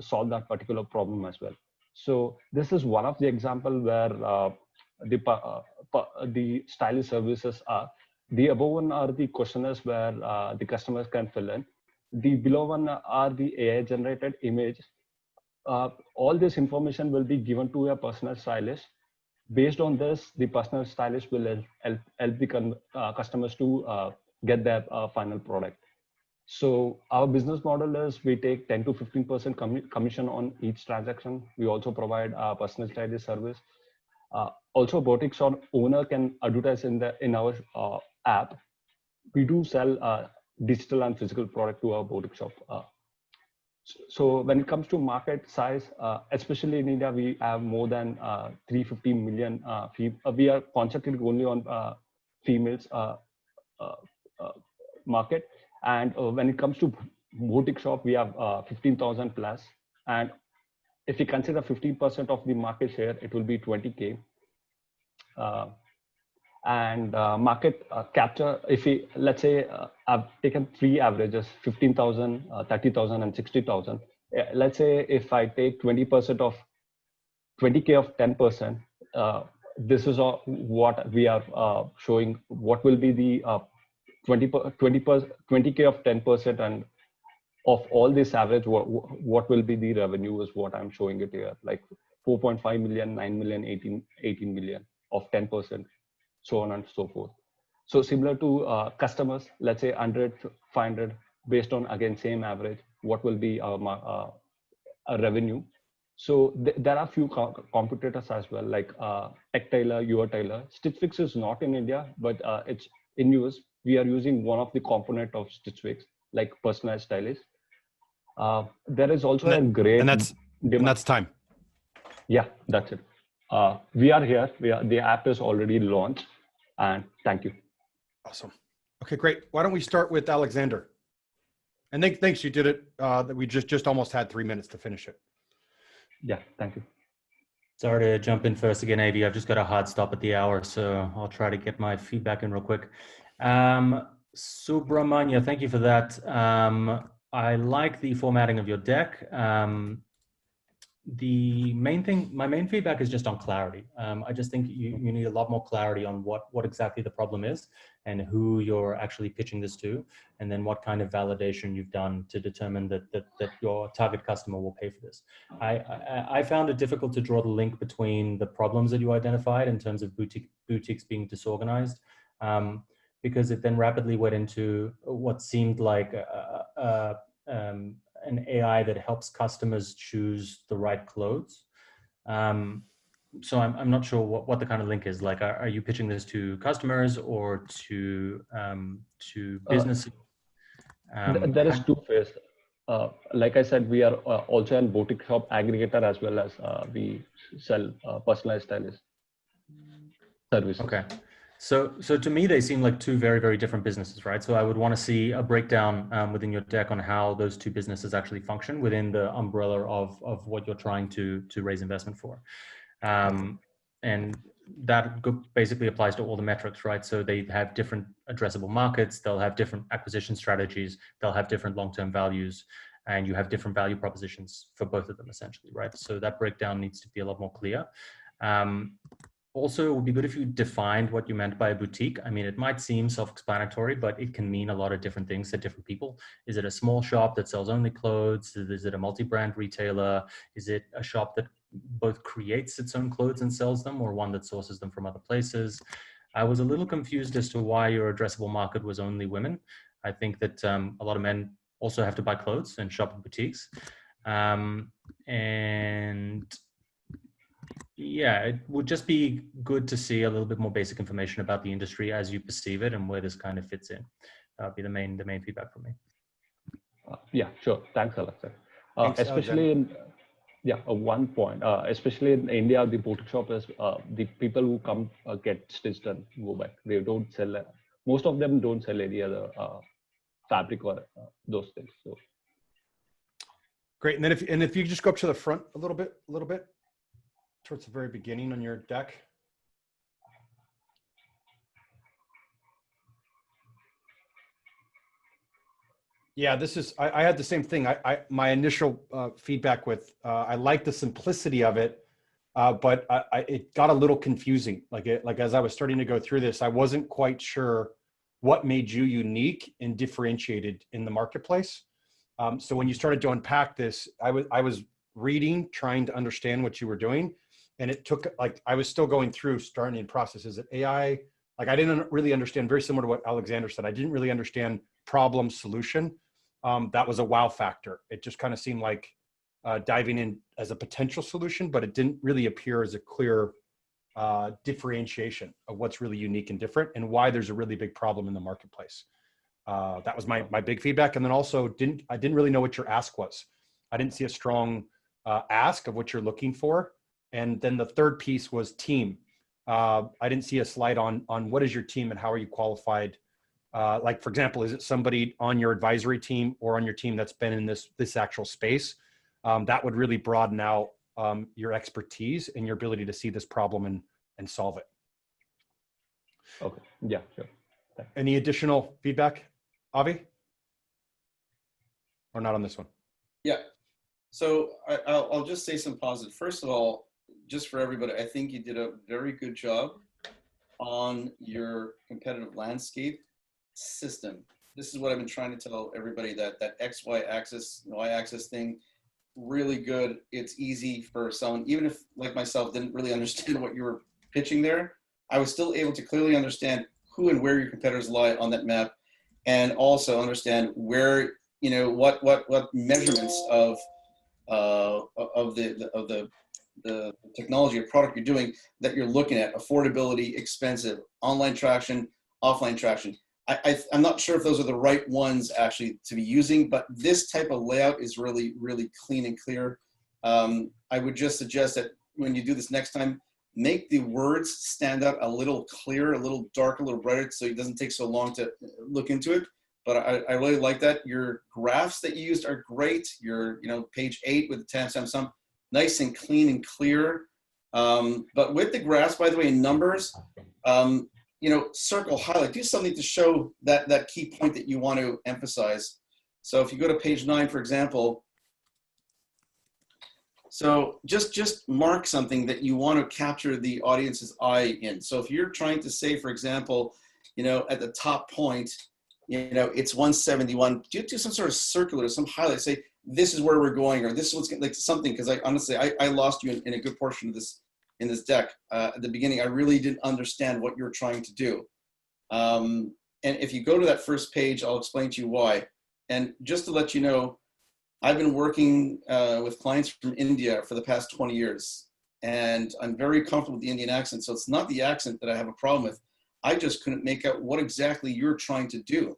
solve that particular problem as well. So this is one of the example where the stylist services are. The above one are the questionnaires where the customers can fill in. The below one are the AI generated image. All this information will be given to a personal stylist. Based on this, the personal stylist will help the customers to get their final product. So our business model is we take 10 to 15% commission on each transaction. We also provide a personal stylist service. Also, boutique shop owner can advertise in our app. We do sell digital and physical product to our boutique shop. So when it comes to market size, especially in India, we have more than 350 million. We are concentrated only on females market. And when it comes to boutique shop, we have 15,000 plus. And if you consider 15% of the market share, it will be 20K. And market capture, if we, let's say, I've taken 3 averages, 15,000, 30,000 and 60,000. Let's say if I take 20% of 20K of 10%, this is what we are showing. What will be the 20K of 10%, and of all this average, what will be the revenue is what I'm showing it here, like 4.5 million, 9 million, 18 million of 10%, so on and so forth. So similar to customers, let's say 100, 500, based on, again, same average, what will be our revenue. So there are few competitors as well, like Tech Tailor, Your Tailor. Stitch Fix is not in India, but it's in US. We are using one of the component of Stitch Fix, like personalized stylist. There is also a great and that's time. Yeah, that's it. We are here. The app is already launched, and thank you. Awesome. Okay, great. Why don't we start with Alexander? And thanks, you did it. That we just almost had 3 minutes to finish it. Yeah, thank you. Sorry to jump in first again, Avi. I've just got a hard stop at the hour, so I'll try to get my feedback in real quick. Subramanya, thank you for that. I like the formatting of your deck. My main feedback is just on clarity. I just think you need a lot more clarity on what exactly the problem is and who you're actually pitching this to, and then what kind of validation you've done to determine that your target customer will pay for this. I found it difficult to draw the link between the problems that you identified in terms of boutiques being disorganized, because it then rapidly went into what seemed like an AI that helps customers choose the right clothes. So I'm not sure what the kind of link is. Like, are you pitching this to customers or to businesses? There is two phases. Like I said, we are also a boutique shop aggregator, as well as we sell personalized stylist services. Okay. So to me, they seem like two very, very different businesses, right? So I would want to see a breakdown within your deck on how those two businesses actually function within the umbrella of what you're trying to raise investment for. And that basically applies to all the metrics, right? So they have different addressable markets, they'll have different acquisition strategies, they'll have different long-term values, and you have different value propositions for both of them, essentially, right? So that breakdown needs to be a lot more clear. Also, it would be good if you defined what you meant by a boutique. I mean, it might seem self-explanatory, but it can mean a lot of different things to different people. Is it a small shop that sells only clothes? Is it a multi-brand retailer? Is it a shop that both creates its own clothes and sells them, or one that sources them from other places? I was a little confused as to why your addressable market was only women. I think that a lot of men also have to buy clothes and shop in boutiques. And yeah, it would just be good to see a little bit more basic information about the industry as you perceive it and where this kind of fits in. That would be the main feedback from me. Yeah, sure. Thanks, Alexa. Thanks, Especially one point, especially in India, the boutique shop is the people who come get stitched and go back. They don't sell. Most of them don't sell any other fabric or those things. So Great. And then if you just go up to the front a little bit, towards the very beginning on your deck. Yeah, this is, I had the same thing. My initial feedback with, I like the simplicity of it, but it got a little confusing. Like as I was starting to go through this, I wasn't quite sure what made you unique and differentiated in the marketplace. So when you started to unpack this, I was reading, trying to understand what you were doing. And it took, like, I was still going through starting in process. Is it AI? Like, I didn't really understand, very similar to what Alexander said. I didn't really understand problem solution. That was a wow factor. It just kind of seemed like diving in as a potential solution, but it didn't really appear as a clear differentiation of what's really unique and different and why there's a really big problem in the marketplace. That was my big feedback. And then also I didn't really know what your ask was. I didn't see a strong ask of what you're looking for. And then the third piece was team. I didn't see a slide on what is your team and how are you qualified? Like, for example, is it somebody on your advisory team or on your team that's been in this actual space? That would really broaden out your expertise and your ability to see this problem and solve it. Okay, yeah, sure. Thanks. Any additional feedback, Avi? Or not on this one? Yeah. So I'll just say some positive. First of all, just for everybody, I think you did a very good job on your competitive landscape system. This is what I've been trying to tell everybody, that XY axis, Y axis thing, really good. It's easy for someone, even if like myself didn't really understand what you were pitching there, I was still able to clearly understand who and where your competitors lie on that map, and also understand where, you know, what measurements of the technology or product you're doing that you're looking at: affordability, expensive, online traction, offline traction. I'm not sure if those are the right ones actually to be using, but this type of layout is really, really clean and clear. I would just suggest that when you do this next time, make the words stand out a little clearer, a little darker, a little brighter, so it doesn't take so long to look into it. But I really like that. Your graphs that you used are great. Your, you know, page 8 with the timestamp, nice and clean and clear. But with the graphs, by the way, in numbers, you know, circle, highlight, do something to show that key point that you want to emphasize. So if you go to page 9, for example, so just mark something that you want to capture the audience's eye in. So if you're trying to say, for example, you know, at the top point, you know, it's 171, do some sort of circular, some highlight, say, this is where we're going, or this is what's like something, because I honestly, I lost you in a good portion of this, in this deck. At the beginning, I really didn't understand what you're trying to do. And if you go to that first page, I'll explain to you why. And just to let you know, I've been working with clients from India for the past 20 years, and I'm very comfortable with the Indian accent. So it's not the accent that I have a problem with. I just couldn't make out what exactly you're trying to do.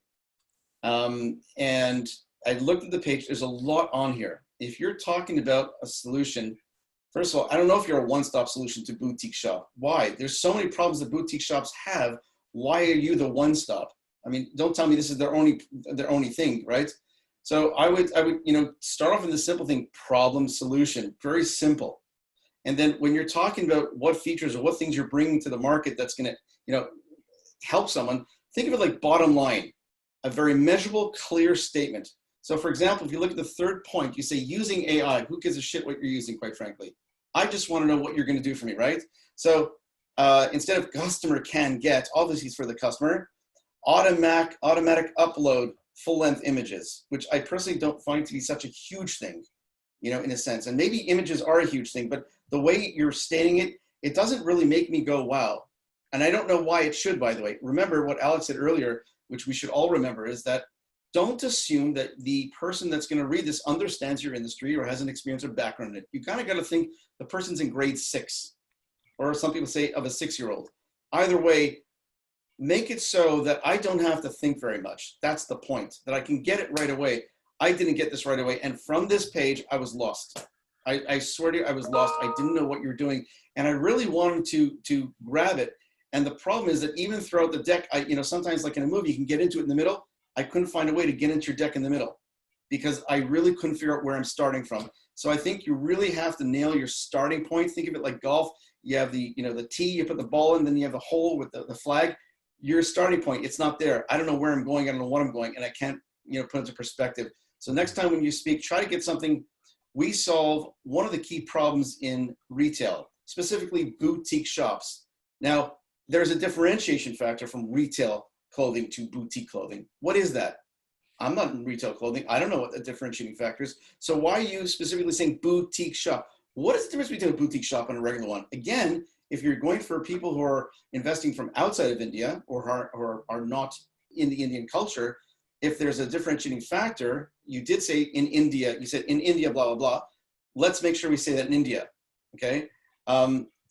And I looked at the page, there's a lot on here. If you're talking about a solution, first of all, I don't know if you're a one-stop solution to boutique shop. Why? There's so many problems that boutique shops have. Why are you the one-stop? I mean, don't tell me this is their only thing, right? So I would, you know, start off with the simple thing: problem, solution, very simple. And then when you're talking about what features or what things you're bringing to the market that's going to, you know, help someone, think of it like bottom line, a very measurable, clear statement. So for example, if you look at the third point, you say using AI. Who gives a shit what you're using, quite frankly? I just want to know what you're going to do for me, right? So instead of customer can get, obviously it's for the customer, automatic upload full-length images, which I personally don't find to be such a huge thing, you know, in a sense. And maybe images are a huge thing, but the way you're stating it, it doesn't really make me go, wow. And I don't know why it should, by the way. Remember what Alex said earlier, which we should all remember, is that don't assume that the person that's going to read this understands your industry or has an experience or background in it. You kind of got to think the person's in grade 6, or some people say of a 6-year-old. Either way, make it so that I don't have to think very much. That's the point, that I can get it right away. I didn't get this right away. And from this page, I was lost. I swear to you, I was lost. I didn't know what you were doing. And I really wanted to grab it. And the problem is that even throughout the deck, you know, sometimes like in a movie, you can get into it in the middle. I couldn't find a way to get into your deck in the middle because I really couldn't figure out where I'm starting from. So I think you really have to nail your starting point. Think of it like golf. You have the, you know, the tee, you put the ball in, then you have the hole with the flag. Your starting point, it's not there. I don't know where I'm going. I don't know what I'm going, and I can't, you know, put it into perspective. So next time when you speak, try to get something. We solve one of the key problems in retail, specifically boutique shops. Now, there's a differentiation factor from retail clothing to boutique clothing. What is that? I'm not in retail clothing. I don't know what the differentiating factor is. So why are you specifically saying boutique shop? What is the difference between a boutique shop and a regular one? Again, if you're going for people who are investing from outside of India or are not in the Indian culture, if there's a differentiating factor, you did say in India, you said in India, blah, blah, blah. Let's make sure we say that in India, okay?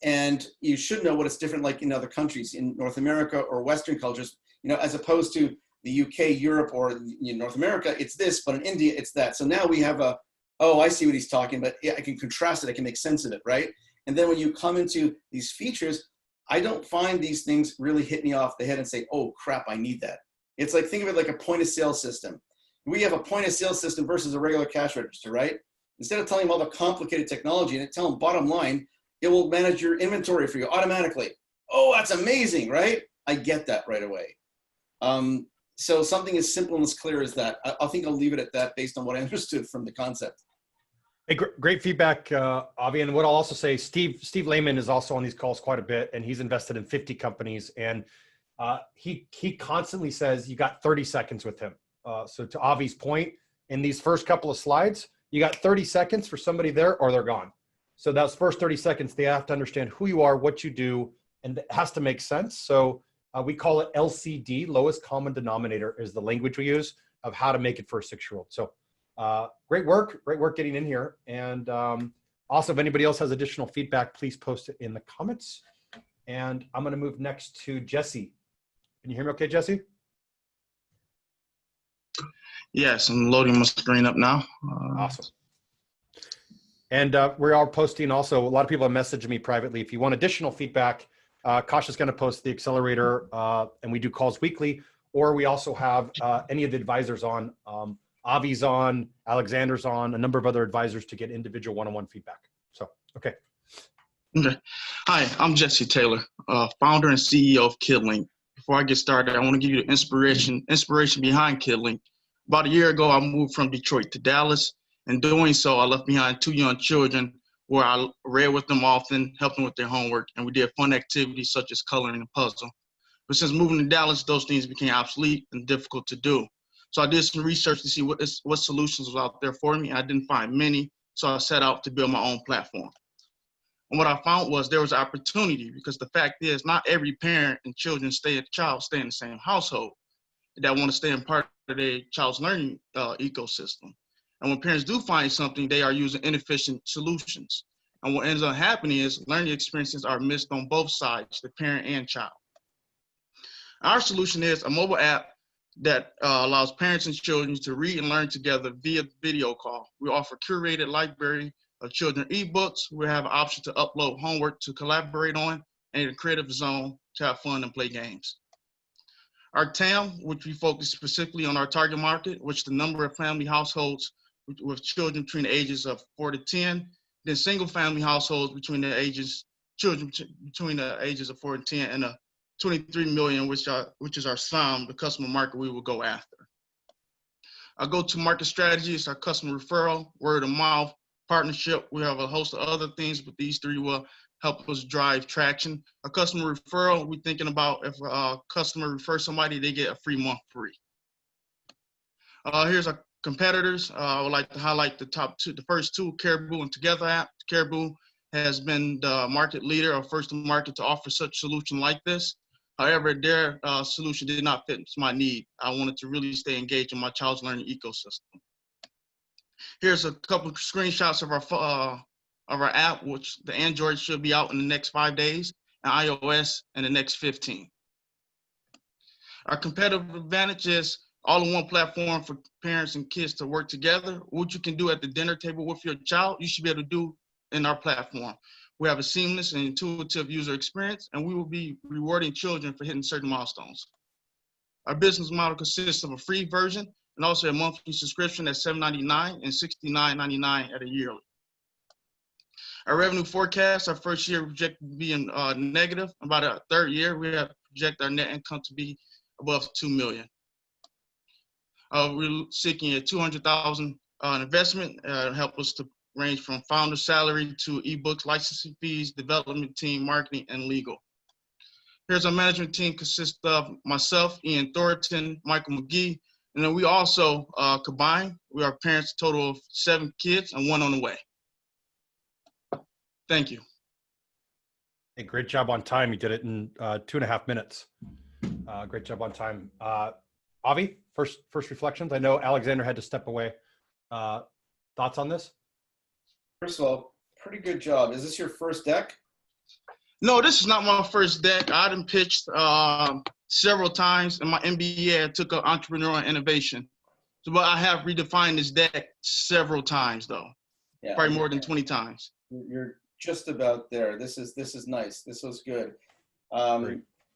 And you should know what it's different like in other countries, in North America or Western cultures, you know, as opposed to the UK, Europe, or North America, it's this, but in India, it's that. So now we have a, oh, I see what he's talking about. Yeah, I can contrast it, I can make sense of it, right? And then when you come into these features, I don't find these things really hit me off the head and say, oh crap, I need that. It's like, think of it like a point of sale system. We have a point of sale system versus a regular cash register, right? Instead of telling them all the complicated technology and tell them bottom line, it will manage your inventory for you automatically. Oh, that's amazing, right? I get that right away. So something as simple and as clear as that. I think I'll leave it at that based on what I understood from the concept. Hey, great feedback, Avi. And what I'll also say, Steve Lehman is also on these calls quite a bit, and he's invested in 50 companies. And he constantly says you got 30 seconds with him. So to Avi's point, in these first couple of slides, you got 30 seconds for somebody there, or they're gone. So those first 30 seconds, they have to understand who you are, what you do, and it has to make sense. So we call it LCD, lowest common denominator, is the language we use of how to make it for a 6-year-old. So great work getting in here. And also, if anybody else has additional feedback, please post it in the comments. And I'm going to move next to Jesse. Can you hear me okay, Jesse? Yes, I'm loading my screen up now. Awesome. And we're all posting also, a lot of people have messaged me privately. If you want additional feedback, Kasha's going to post the accelerator, and we do calls weekly, or we also have any of the advisors on. Avi's on, Alexander's on, a number of other advisors to get individual one-on-one feedback. So, okay. Okay. Hi, I'm Jesse Taylor, founder and CEO of KidLink. Before I get started, I want to give you the inspiration behind KidLink. About a year ago, I moved from Detroit to Dallas. In doing so, I left behind 2 young children where I read with them often, helped them with their homework, and we did fun activities such as coloring and puzzle. But since moving to Dallas, those things became obsolete and difficult to do. So I did some research to see what solutions was out there for me. I didn't find many, so I set out to build my own platform. And what I found was there was opportunity, because the fact is not every parent and child stay in the same household that want to stay in part of their child's learning ecosystem. And when parents do find something, they are using inefficient solutions. And what ends up happening is learning experiences are missed on both sides, the parent and child. Our solution is a mobile app that allows parents and children to read and learn together via video call. We offer curated library of children ebooks. We have an option to upload homework to collaborate on, and a creative zone to have fun and play games. Our TAM, which we focus specifically on our target market, which the number of family households with children between the ages of 4 to 10, then single family households between the ages of 4 and 10, and 23 million, which is our sum, the customer market we will go after. Our go-to-market strategy is our customer referral, word of mouth, partnership. We have a host of other things, but these 3 will help us drive traction. A customer referral, we're thinking about if a customer refers somebody, they get a free month free. Here's our competitors. I would like to highlight the first 2, Caribou and Together app. Caribou has been the market leader or first to market to offer such solution like this. However, their solution did not fit my need. I wanted to really stay engaged in my child's learning ecosystem. Here's a couple of screenshots of our app, which the Android should be out in the next 5 days, and iOS in the next 15. Our competitive advantage is all-in-one platform for parents and kids to work together. What you can do at the dinner table with your child, you should be able to do in our platform. We have a seamless and intuitive user experience, and we will be rewarding children for hitting certain milestones. Our business model consists of a free version and also a monthly subscription at $7.99 and $69.99 at a yearly. Our revenue forecast, our first year projected to be in negative. About our 3rd year, we have project our net income to be above $2 million. We're seeking a $200,000 investment to help us to range from founder salary to ebooks, licensing fees, development team, marketing, and legal. Here's our management team, consists of myself, Ian Thornton, Michael McGee, and then we also combined, we are parents, a total of 7 kids and 1 on the way. Thank you. Hey, great job on time. You did it in 2.5 minutes. Great job on time. Avi, first reflections. I know Alexander had to step away. Thoughts on this? First of all, pretty good job. Is this your first deck? No, this is not my first deck. I done pitched several times in my MBA. I took entrepreneurial innovation. So, but I have redefined this deck several times though. Yeah, probably more than 20 times. You're just about there. This is nice. This was good.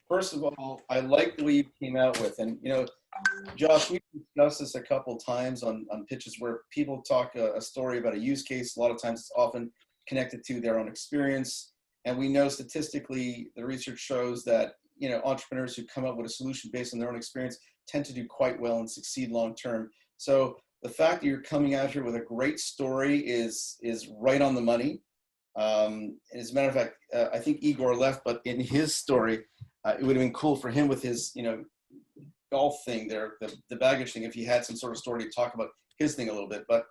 First of all, I like the way you came out with, and you know, Josh, we've discussed this a couple times on pitches where people talk a story about a use case. A lot of times it's often connected to their own experience. And we know statistically, the research shows that, you know, entrepreneurs who come up with a solution based on their own experience tend to do quite well and succeed long-term. So the fact that you're coming out here with a great story is right on the money. As a matter of fact, I think Igor left, but in his story, it would have been cool for him with his, golf thing there, the baggage thing, if he had some sort of story to talk about his thing a little bit. But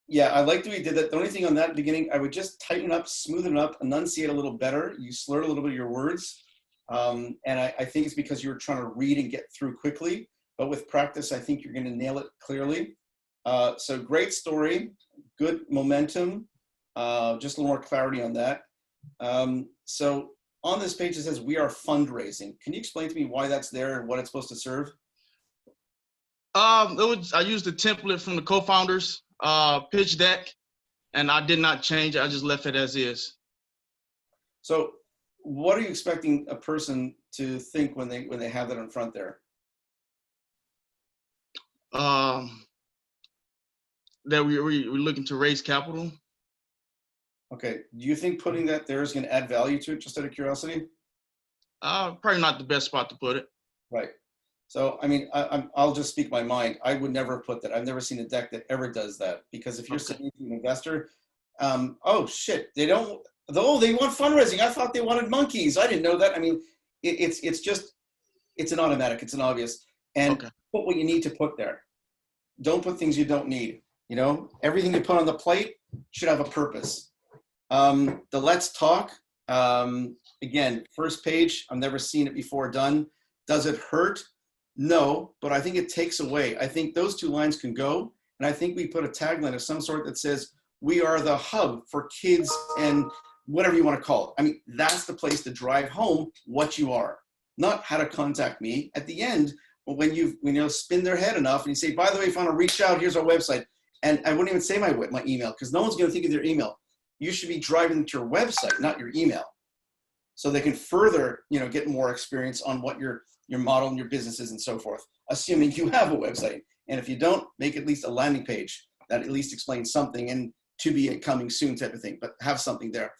yeah, I liked the way he did that. The only thing on that beginning, I would just tighten it up, smooth it up, enunciate a little better. You slurred a little bit of your words. And I think it's because you were trying to read and get through quickly. But with practice, I think you're going to nail it clearly. So great story, good momentum, just a little more clarity on that. So on this page, it says, we are fundraising. Can you explain to me why that's there and what it's supposed to serve? I used the template from the co-founders pitch deck, and I did not change it. I just left it as is. So what are you expecting a person to think when they have that in front there? That we're looking to raise capital. Okay. Do you think putting that there is going to add value to it, just out of curiosity? Probably not the best spot to put it. Right. So, I mean, I'll just speak my mind. I would never put that. I've never seen a deck that ever does that, because if you're saying to an investor, oh shit, they want fundraising. I thought they wanted monkeys. I didn't know that. I mean, it's an automatic. It's an obvious. And put what you need to put there. Don't put things you don't need. Everything you put on the plate should have a purpose. The let's talk. Again, first page. I've never seen it before done. Does it hurt? No, but I think it takes away. I think those two lines can go. And I think we put a tagline of some sort that says, we are the hub for kids and whatever you want to call it. I mean, that's the place to drive home what you are, not how to contact me. At the end, when you spin their head enough and you say, by the way, if you want to reach out, here's our website. And I wouldn't even say my email, because no one's going to think of their email. You should be driving to your website, not your email. So they can further, get more experience on what your model and your business is and so forth, assuming you have a website. And if you don't, make at least a landing page that at least explains something and to be coming soon type of thing, but have something there.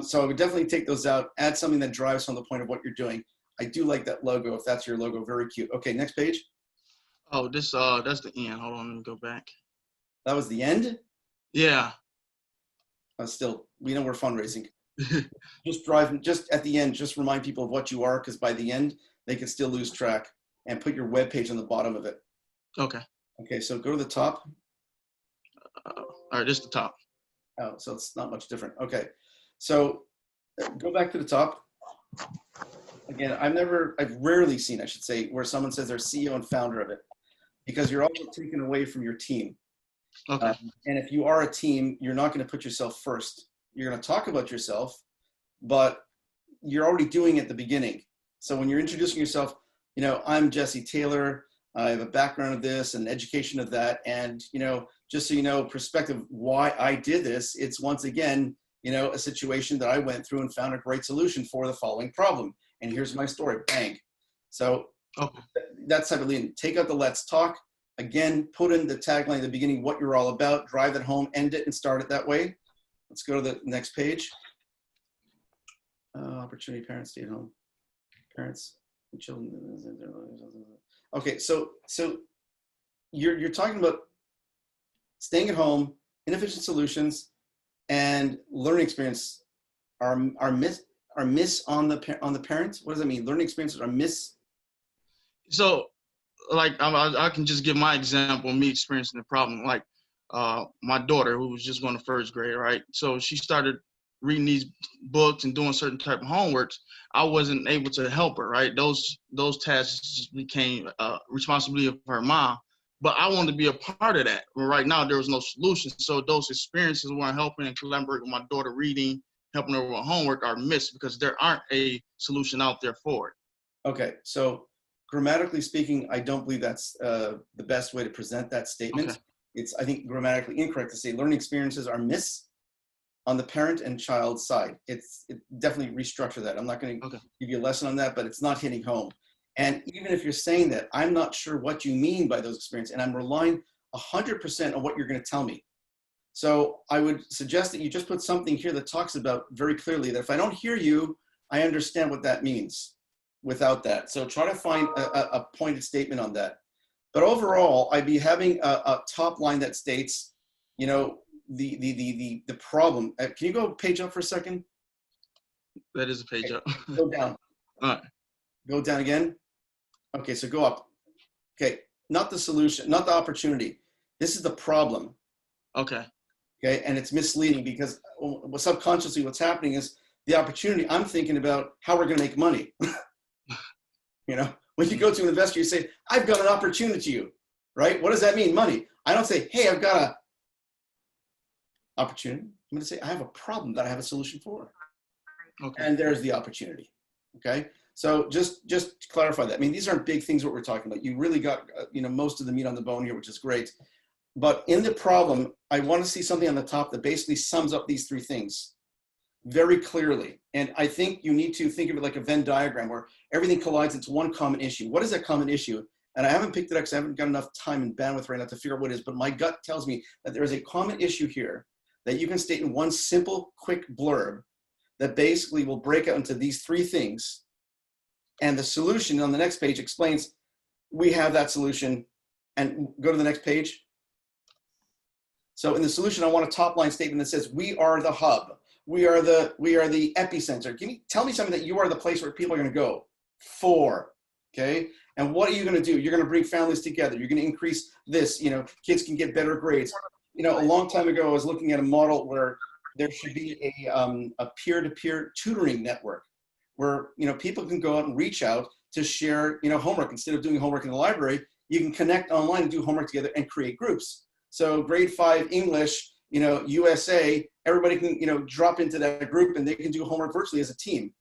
So I would definitely take those out, add something that drives from the point of what you're doing. I do like that logo. If that's your logo, very cute. Okay, next page. Oh, that's the end. Hold on, let me go back. That was the end? Yeah. Still, we know we're fundraising. Just at the end, just remind people of what you are, because by the end, they can still lose track, and put your web page on the bottom of it. Okay. Okay, so go to the top. All right, just the top. Oh, so it's not much different. Okay, so go back to the top. Again, I've rarely seen, I should say, where someone says they're CEO and founder of it, because you're also taken away from your team. Okay. And if you are a team, you're not going to put yourself first. You're going to talk about yourself, but you're already doing it at the beginning. So when you're introducing yourself, I'm Jesse Taylor. I have a background of this and education of that. And, just so you know, perspective, why I did this, it's once again, a situation that I went through and found a great solution for the following problem. And here's my story, bang. So that's type of lead. Take out the let's talk. Again, put in the tagline at the beginning, what you're all about, drive it home, end it, and start it that way. Let's go to the next page. Opportunity parents stay at home. Parents and children. Okay, so you're talking about staying at home, inefficient solutions, and learning experience are miss on the parents. What does that mean? Learning experiences are miss. So, like I can just give my example of me experiencing the problem. Like my daughter, who was just going to first grade, right? So she started reading these books and doing certain type of homeworks. I wasn't able to help her, right? Those tasks just became responsibility of her mom. But I wanted to be a part of that. But right now, there was no solution. So those experiences where I'm helping and collaborating with my daughter reading, helping her with homework are missed because there aren't a solution out there for it. Okay, so grammatically speaking, I don't believe that's the best way to present that statement. Okay. It's, I think, grammatically incorrect to say learning experiences are miss on the parent and child side. It definitely restructure that. I'm not going to give you a lesson on that, but it's not hitting home. And even if you're saying that, I'm not sure what you mean by those experiences, and I'm relying 100% on what you're going to tell me. So I would suggest that you just put something here that talks about very clearly that if I don't hear you, I understand what that means without that. So try to find a pointed statement on that. But overall, I'd be having a top line that states, you know, the problem. Can you go page up for a second? That is a page up. Go down. All right. Go down again. Okay, so go up. Okay, not the solution, not the opportunity. This is the problem. Okay. Okay, and it's misleading because subconsciously what's happening is the opportunity, I'm thinking about how we're gonna make money. You know, when you go to an investor, you say, I've got an opportunity to you, right? What does that mean? Money. I don't say, hey, I've got an opportunity. I'm gonna say, I have a problem that I have a solution for. Okay. And there's the opportunity, okay? So just to clarify that. I mean, these aren't big things what we're talking about. You really got, you know, most of the meat on the bone here, which is great. But in the problem, I want to see something on the top that basically sums up these three things very clearly. And I think you need to think of it like a Venn diagram where everything collides into one common issue. What is that common issue? And I haven't picked it up because I haven't got enough time and bandwidth right now to figure out what it is, but my gut tells me that there is a common issue here that you can state in one simple, quick blurb that basically will break out into these three things. And the solution on the next page explains, we have that solution, and go to the next page. So in the solution, I want a top line statement that says, we are the hub. We are the epicenter. Tell me something that you are the place where people are gonna go for, okay? And what are you gonna do? You're gonna bring families together. You're gonna increase this, you know, kids can get better grades. You know, a long time ago, I was looking at a model where there should be a peer-to-peer tutoring network where, you know, people can go out and reach out to share, you know, homework. Instead of doing homework in the library, you can connect online and do homework together and create groups. So grade 5 English, you know, USA, everybody can, you know, drop into that group and they can do homework virtually as a team.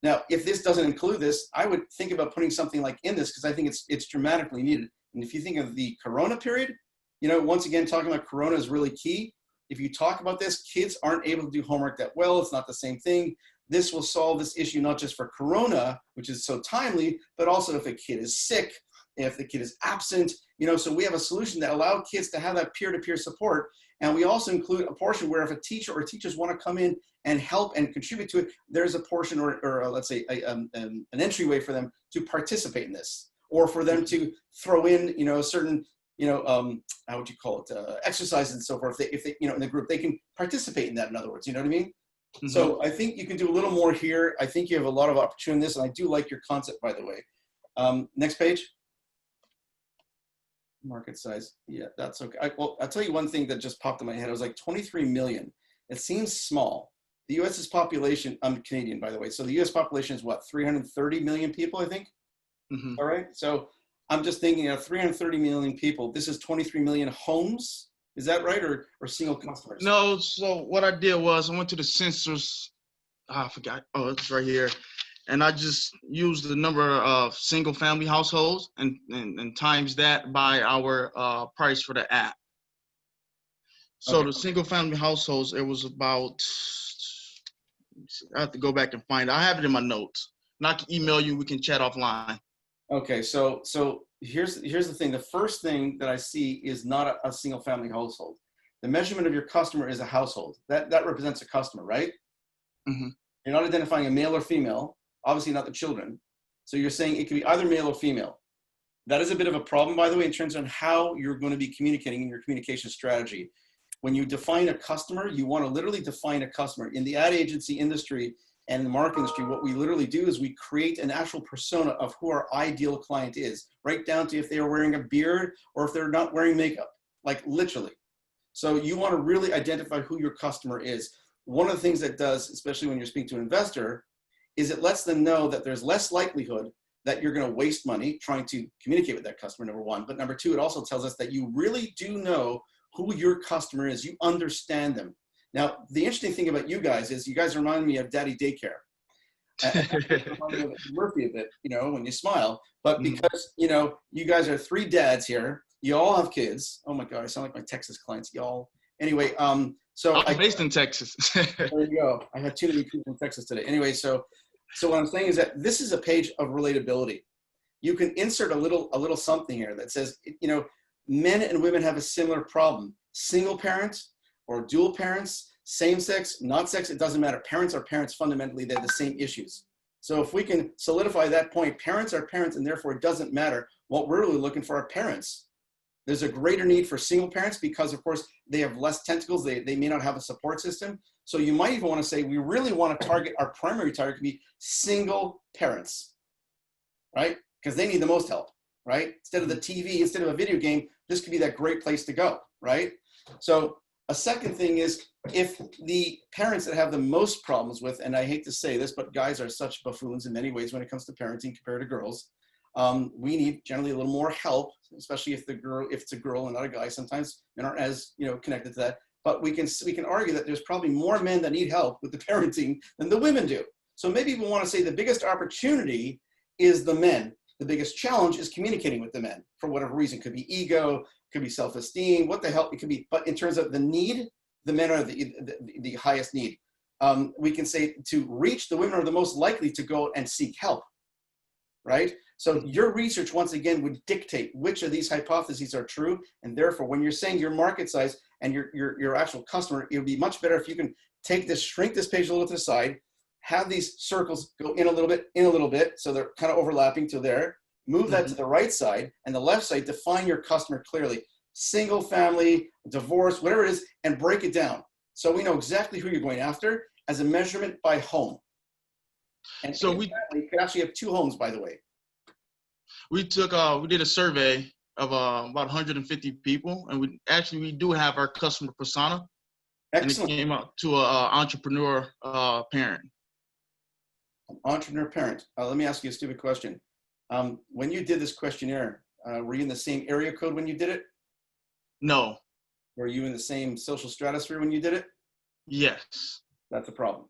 Now, if this doesn't include this, I would think about putting something like in this because I think it's dramatically needed. And if you think of the Corona period, you know, once again, talking about Corona is really key. If you talk about this, kids aren't able to do homework that well. It's not the same thing. This will solve this issue, not just for Corona, which is so timely, but also if a kid is sick, if the kid is absent, you know, so we have a solution that allows kids to have that peer-to-peer support. And we also include a portion where if a teacher or teachers want to come in and help and contribute to it, there's a portion or let's say an entryway for them to participate in this, or for them to throw in, you know, certain, you know, how would you call it, exercises and so forth. If they, you know, in the group, they can participate in that, in other words, you know what I mean? Mm-hmm. So I think you can do a little more here. I think you have a lot of opportunity in this, and I do like your concept, by the way. Next page. Market size, yeah, that's okay. Well, I'll tell you one thing that just popped in my head. I was like 23 million. It seems small. The US's population, I'm Canadian, by the way. So the US population is what, 330 million people, I think? Mm-hmm. All right, so I'm just thinking of 330 million people. This is 23 million homes. Is that right, or single customers? No, so what I did was I went to the census, I forgot, oh, it's right here. And I just used the number of single family households and times that by our price for the app. So okay. The single family households, it was about, I have to go back and find it. I have it in my notes. And I can email you, we can chat offline. Okay, so here's the thing. The first thing that I see is not a single family household. The measurement of your customer is a household. That represents a customer, right? Mm-hmm. You're not identifying a male or female, obviously not the children. So you're saying it could be either male or female. That is a bit of a problem, by the way, in terms of how you're going to be communicating in your communication strategy. When you define a customer, you want to literally define a customer. In the ad agency industry and the marketing industry, what we literally do is we create an actual persona of who our ideal client is, right down to if they are wearing a beard or if they're not wearing makeup, like literally. So you want to really identify who your customer is. One of the things that does, especially when you're speaking to an investor, is it lets them know that there's less likelihood that you're going to waste money trying to communicate with that customer, number one. But number two, it also tells us that you really do know who your customer is. You understand them. Now, the interesting thing about you guys is you guys remind me of Daddy Daycare. Murphy a bit, you know, when you smile. But because, you know, you guys are three dads here. You all have kids. Oh my God, I sound like my Texas clients, y'all. Anyway, so I'm based in Texas. There you go. I had too many people in Texas today. Anyway, so what I'm saying is that this is a page of relatability. You can insert a little something here that says, you know, men and women have a similar problem. Single parents or dual parents, same sex, not sex, it doesn't matter. Parents are parents fundamentally, they're the same issues. So if we can solidify that point, parents are parents, and therefore it doesn't matter. What we're really looking for are parents. There's a greater need for single parents because, of course, they have less tentacles. They may not have a support system. So you might even want to say, we really want to target, our primary target could be single parents, right? Because they need the most help, right? Instead of the TV, instead of a video game, this could be that great place to go, right? So a second thing is, if the parents that have the most problems with, and I hate to say this, but guys are such buffoons in many ways when it comes to parenting compared to girls, we need generally a little more help, especially if it's a girl and not a guy. Sometimes men aren't as connected to that. But we can argue that there's probably more men that need help with the parenting than the women do. So maybe we want to say the biggest opportunity is the men. The biggest challenge is communicating with the men for whatever reason. Could be ego, could be self-esteem, what the hell it could be. But in terms of the need, the men are the highest need. We can say to reach, the women are the most likely to go and seek help, right? So your research, once again, would dictate which of these hypotheses are true. And therefore, when you're saying your market size and your actual customer, it would be much better if you can take this, shrink this page a little to the side, have these circles go in a little bit, so they're kind of overlapping to there, move that to the right side, and the left side, define your customer clearly. Single family, divorce, whatever it is, and break it down. So we know exactly who you're going after as a measurement by home. And so we could actually have 2 homes, by the way. We did a survey of about 150 people, and we do have our customer persona. Excellent. And it came out to an entrepreneur parent. Entrepreneur parent. Let me ask you a stupid question. When you did this questionnaire, were you in the same area code when you did it? No. Were you in the same social stratosphere when you did it? Yes. That's a problem.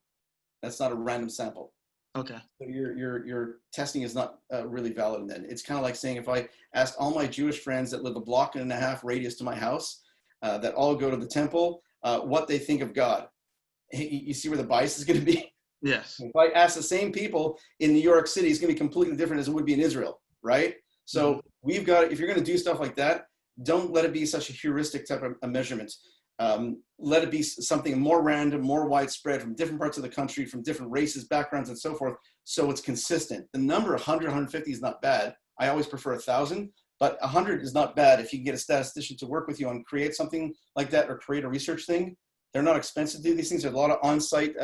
That's not a random sample. Okay. So your testing is not really valid then. It's kind of like saying if I asked all my Jewish friends that live a block and a half radius to my house, that all go to the temple, what they think of God. You see where the bias is going to be? Yes. If I ask the same people in New York City, it's going to be completely different as it would be in Israel, right? So we've got, if you're going to do stuff like that, don't let it be such a heuristic type of a measurement. Let it be something more random, more widespread from different parts of the country, from different races, backgrounds, and so forth. So it's consistent. The number 100, 150 is not bad. I always prefer 1,000, but 100 is not bad if you can get a statistician to work with you and create something like that or create a research thing. They're not expensive to do these things. There's a lot of on-site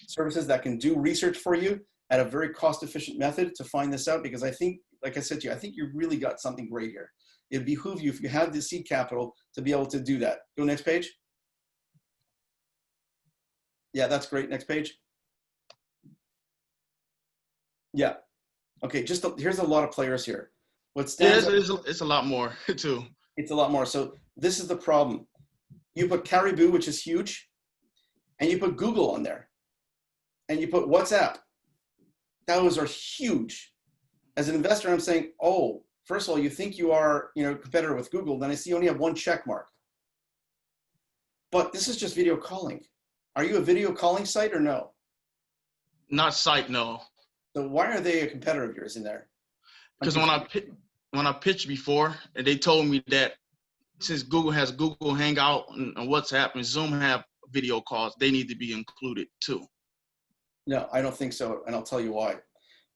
services that can do research for you at a very cost-efficient method to find this out, because I think, like I said to you, I think you really got something great here. It'd behoove you, if you have the seed capital, to be able to do that. Go next page. Yeah, that's great. Next page. Yeah. Okay, here's a lot of players here. What stands out, it's a lot more too. It's a lot more. So this is the problem. You put Caribou, which is huge, and you put Google on there, and you put WhatsApp. Those are huge. As an investor, I'm saying, oh, first of all, you think you are, a competitor with Google, then I see you only have 1 check mark. But this is just video calling. Are you a video calling site or no? Not site, no. So why are they a competitor of yours in there? Because when I pitched before, and they told me that since Google has Google Hangout and WhatsApp and Zoom have video calls, they need to be included too. No, I don't think so, and I'll tell you why.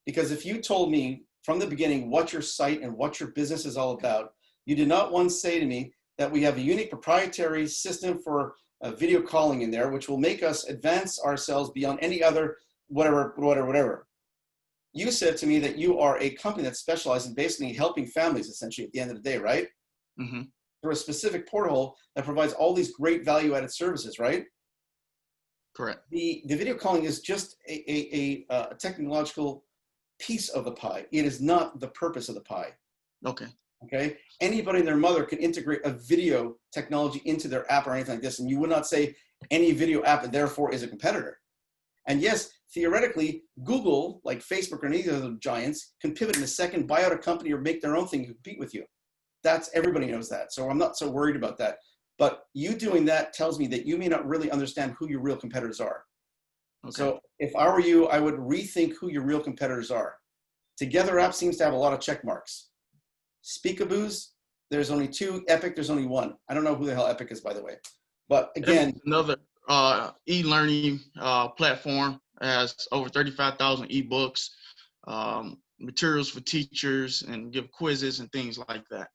Because if you told me from the beginning what your site and what your business is all about, you did not once say to me that we have a unique proprietary system for video calling in there, which will make us advance ourselves beyond any other whatever. You said to me that you are a company that specializes in basically helping families, essentially, at the end of the day, right? Mm-hmm. Through a specific portal that provides all these great value-added services, right? Correct. The video calling is just a technological piece of the pie. It is not the purpose of the pie. Okay. Anybody and their mother can integrate a video technology into their app or anything like this, and you would not say any video app and therefore is a competitor. And yes, theoretically, Google, like Facebook or any of the giants, can pivot in a second, buy out a company, or make their own thing to compete with you. Everybody knows that. So I'm not so worried about that. But you doing that tells me that you may not really understand who your real competitors are. Okay. So if I were you, I would rethink who your real competitors are. Together App seems to have a lot of check marks. Speakaboos, there's only 2. Epic, there's only 1. I don't know who the hell Epic is, by the way. But again, another e-learning platform. It has over 35,000 ebooks, materials for teachers, and give quizzes and things like that.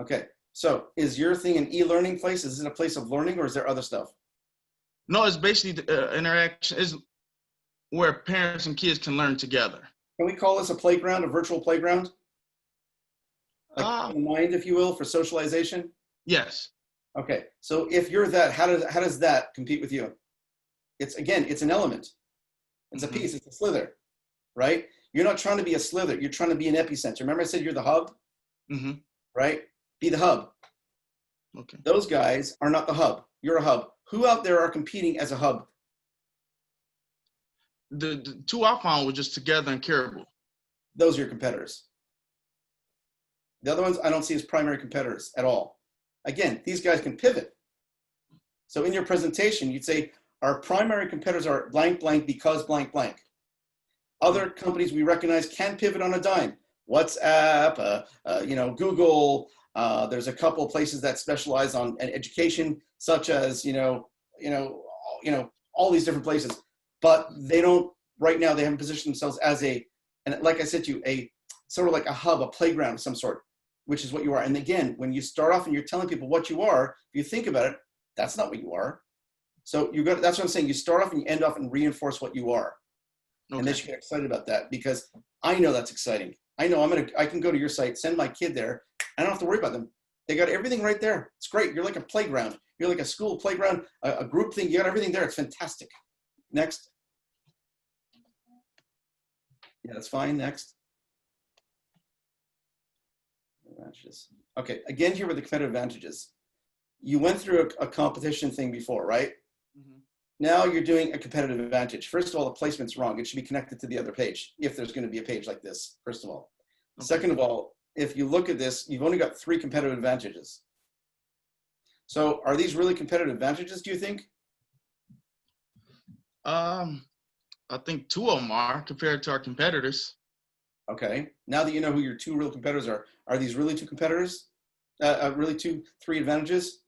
Okay. So is your thing an e-learning place? Is it a place of learning, or is there other stuff? No, it's basically the interaction is where parents and kids can learn together. Can we call this a playground, a virtual playground? Like mind, if you will, for socialization? Yes. Okay. So if you're that, how does that compete with you? It's, again, it's an element. It's a piece, it's a slither, right? You're not trying to be a slither. You're trying to be an epicenter. Remember I said you're the hub, right? Be the hub. Okay. Those guys are not the hub. You're a hub. Who out there are competing as a hub? The two I found were just Together and Caribou. Those are your competitors. The other ones I don't see as primary competitors at all. Again, these guys can pivot. So in your presentation, you'd say, our primary competitors are blank, blank, because blank, blank. Other companies we recognize can pivot on a dime. WhatsApp, Google. There's a couple of places that specialize on education, such as all these different places. But they don't right now. They haven't positioned themselves as and like I said to you, a sort of like a hub, a playground of some sort, which is what you are. And again, when you start off and you're telling people what you are, if you think about it, that's not what you are. So that's what I'm saying. You start off and you end off and reinforce what you are. Okay. And they should get excited about that, because I know that's exciting. I know I can go to your site, send my kid there. I don't have to worry about them. They got everything right there. It's great. You're like a playground. You're like a school playground, a group thing. You got everything there. It's fantastic. Next. Yeah, that's fine. Next. Advantages. Okay. Again, here were the competitive advantages. You went through a competition thing before, right? Now you're doing a competitive advantage. First of all, the placement's wrong. It should be connected to the other page, if there's going to be a page like this, first of all. Okay. Second of all, if you look at this, you've only got 3 competitive advantages. So are these really competitive advantages, do you think? I think 2 of them are compared to our competitors. Okay. Now that you know who your 2 real competitors are these really 2 competitors? Really 3 advantages?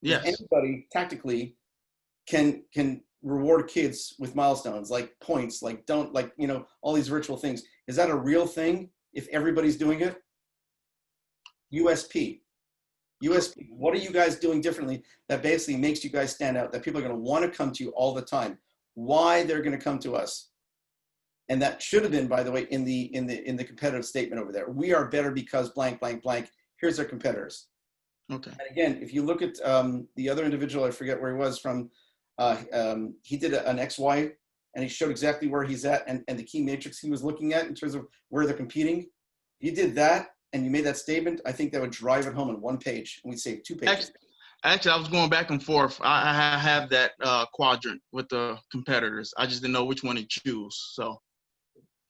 Yes. Anybody tactically can reward kids with milestones, like points, like all these virtual things. Is that a real thing if everybody's doing it? USP. What are you guys doing differently that basically makes you guys stand out, that people are going to want to come to you all the time? Why they're going to come to us? And that should have been, by the way, in the competitive statement over there. We are better because blank, blank, blank. Here's our competitors. Okay. And again, if you look at the other individual, I forget where he was from, he did an XY, and he showed exactly where he's at and the key matrix he was looking at in terms of where they're competing. If you did that and you made that statement, I think that would drive it home in 1 page, and we'd save 2 pages. Actually, I was going back and forth. I have that quadrant with the competitors. I just didn't know which one to choose. So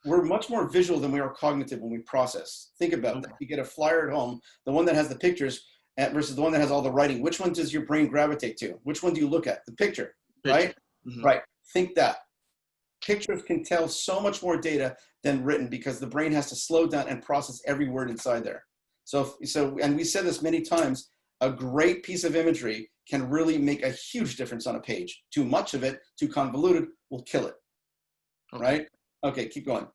we're much more visual than we are cognitive when we process. Think about that. You get a flyer at home, the one that has the pictures versus the one that has all the writing. Which one does your brain gravitate to? Which one do you look at? The picture. Right? Right. Think that. Pictures can tell so much more data than written, because the brain has to slow down and process every word inside there. So, and we said this many times, a great piece of imagery can really make a huge difference on a page. Too much of it, too convoluted, will kill it. Right? Okay, keep going.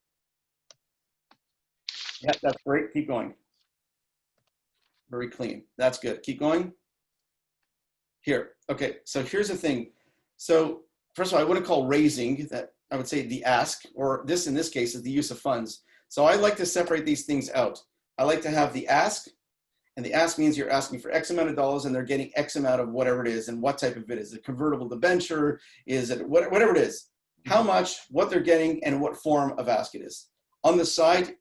Yeah, that's great. Keep going. Very clean. That's good. Keep going. Here. Okay, so here's the thing. So first of all, I wouldn't call raising that. I would say the ask, or this in this case is the use of funds. So I like to separate these things out. I like to have the ask, and the ask means you're asking for X amount of dollars and they're getting X amount of whatever it is, and what type of it is. Is it convertible debenture? Is it whatever it is? How much, what they're getting, and what form of ask it is. On the side,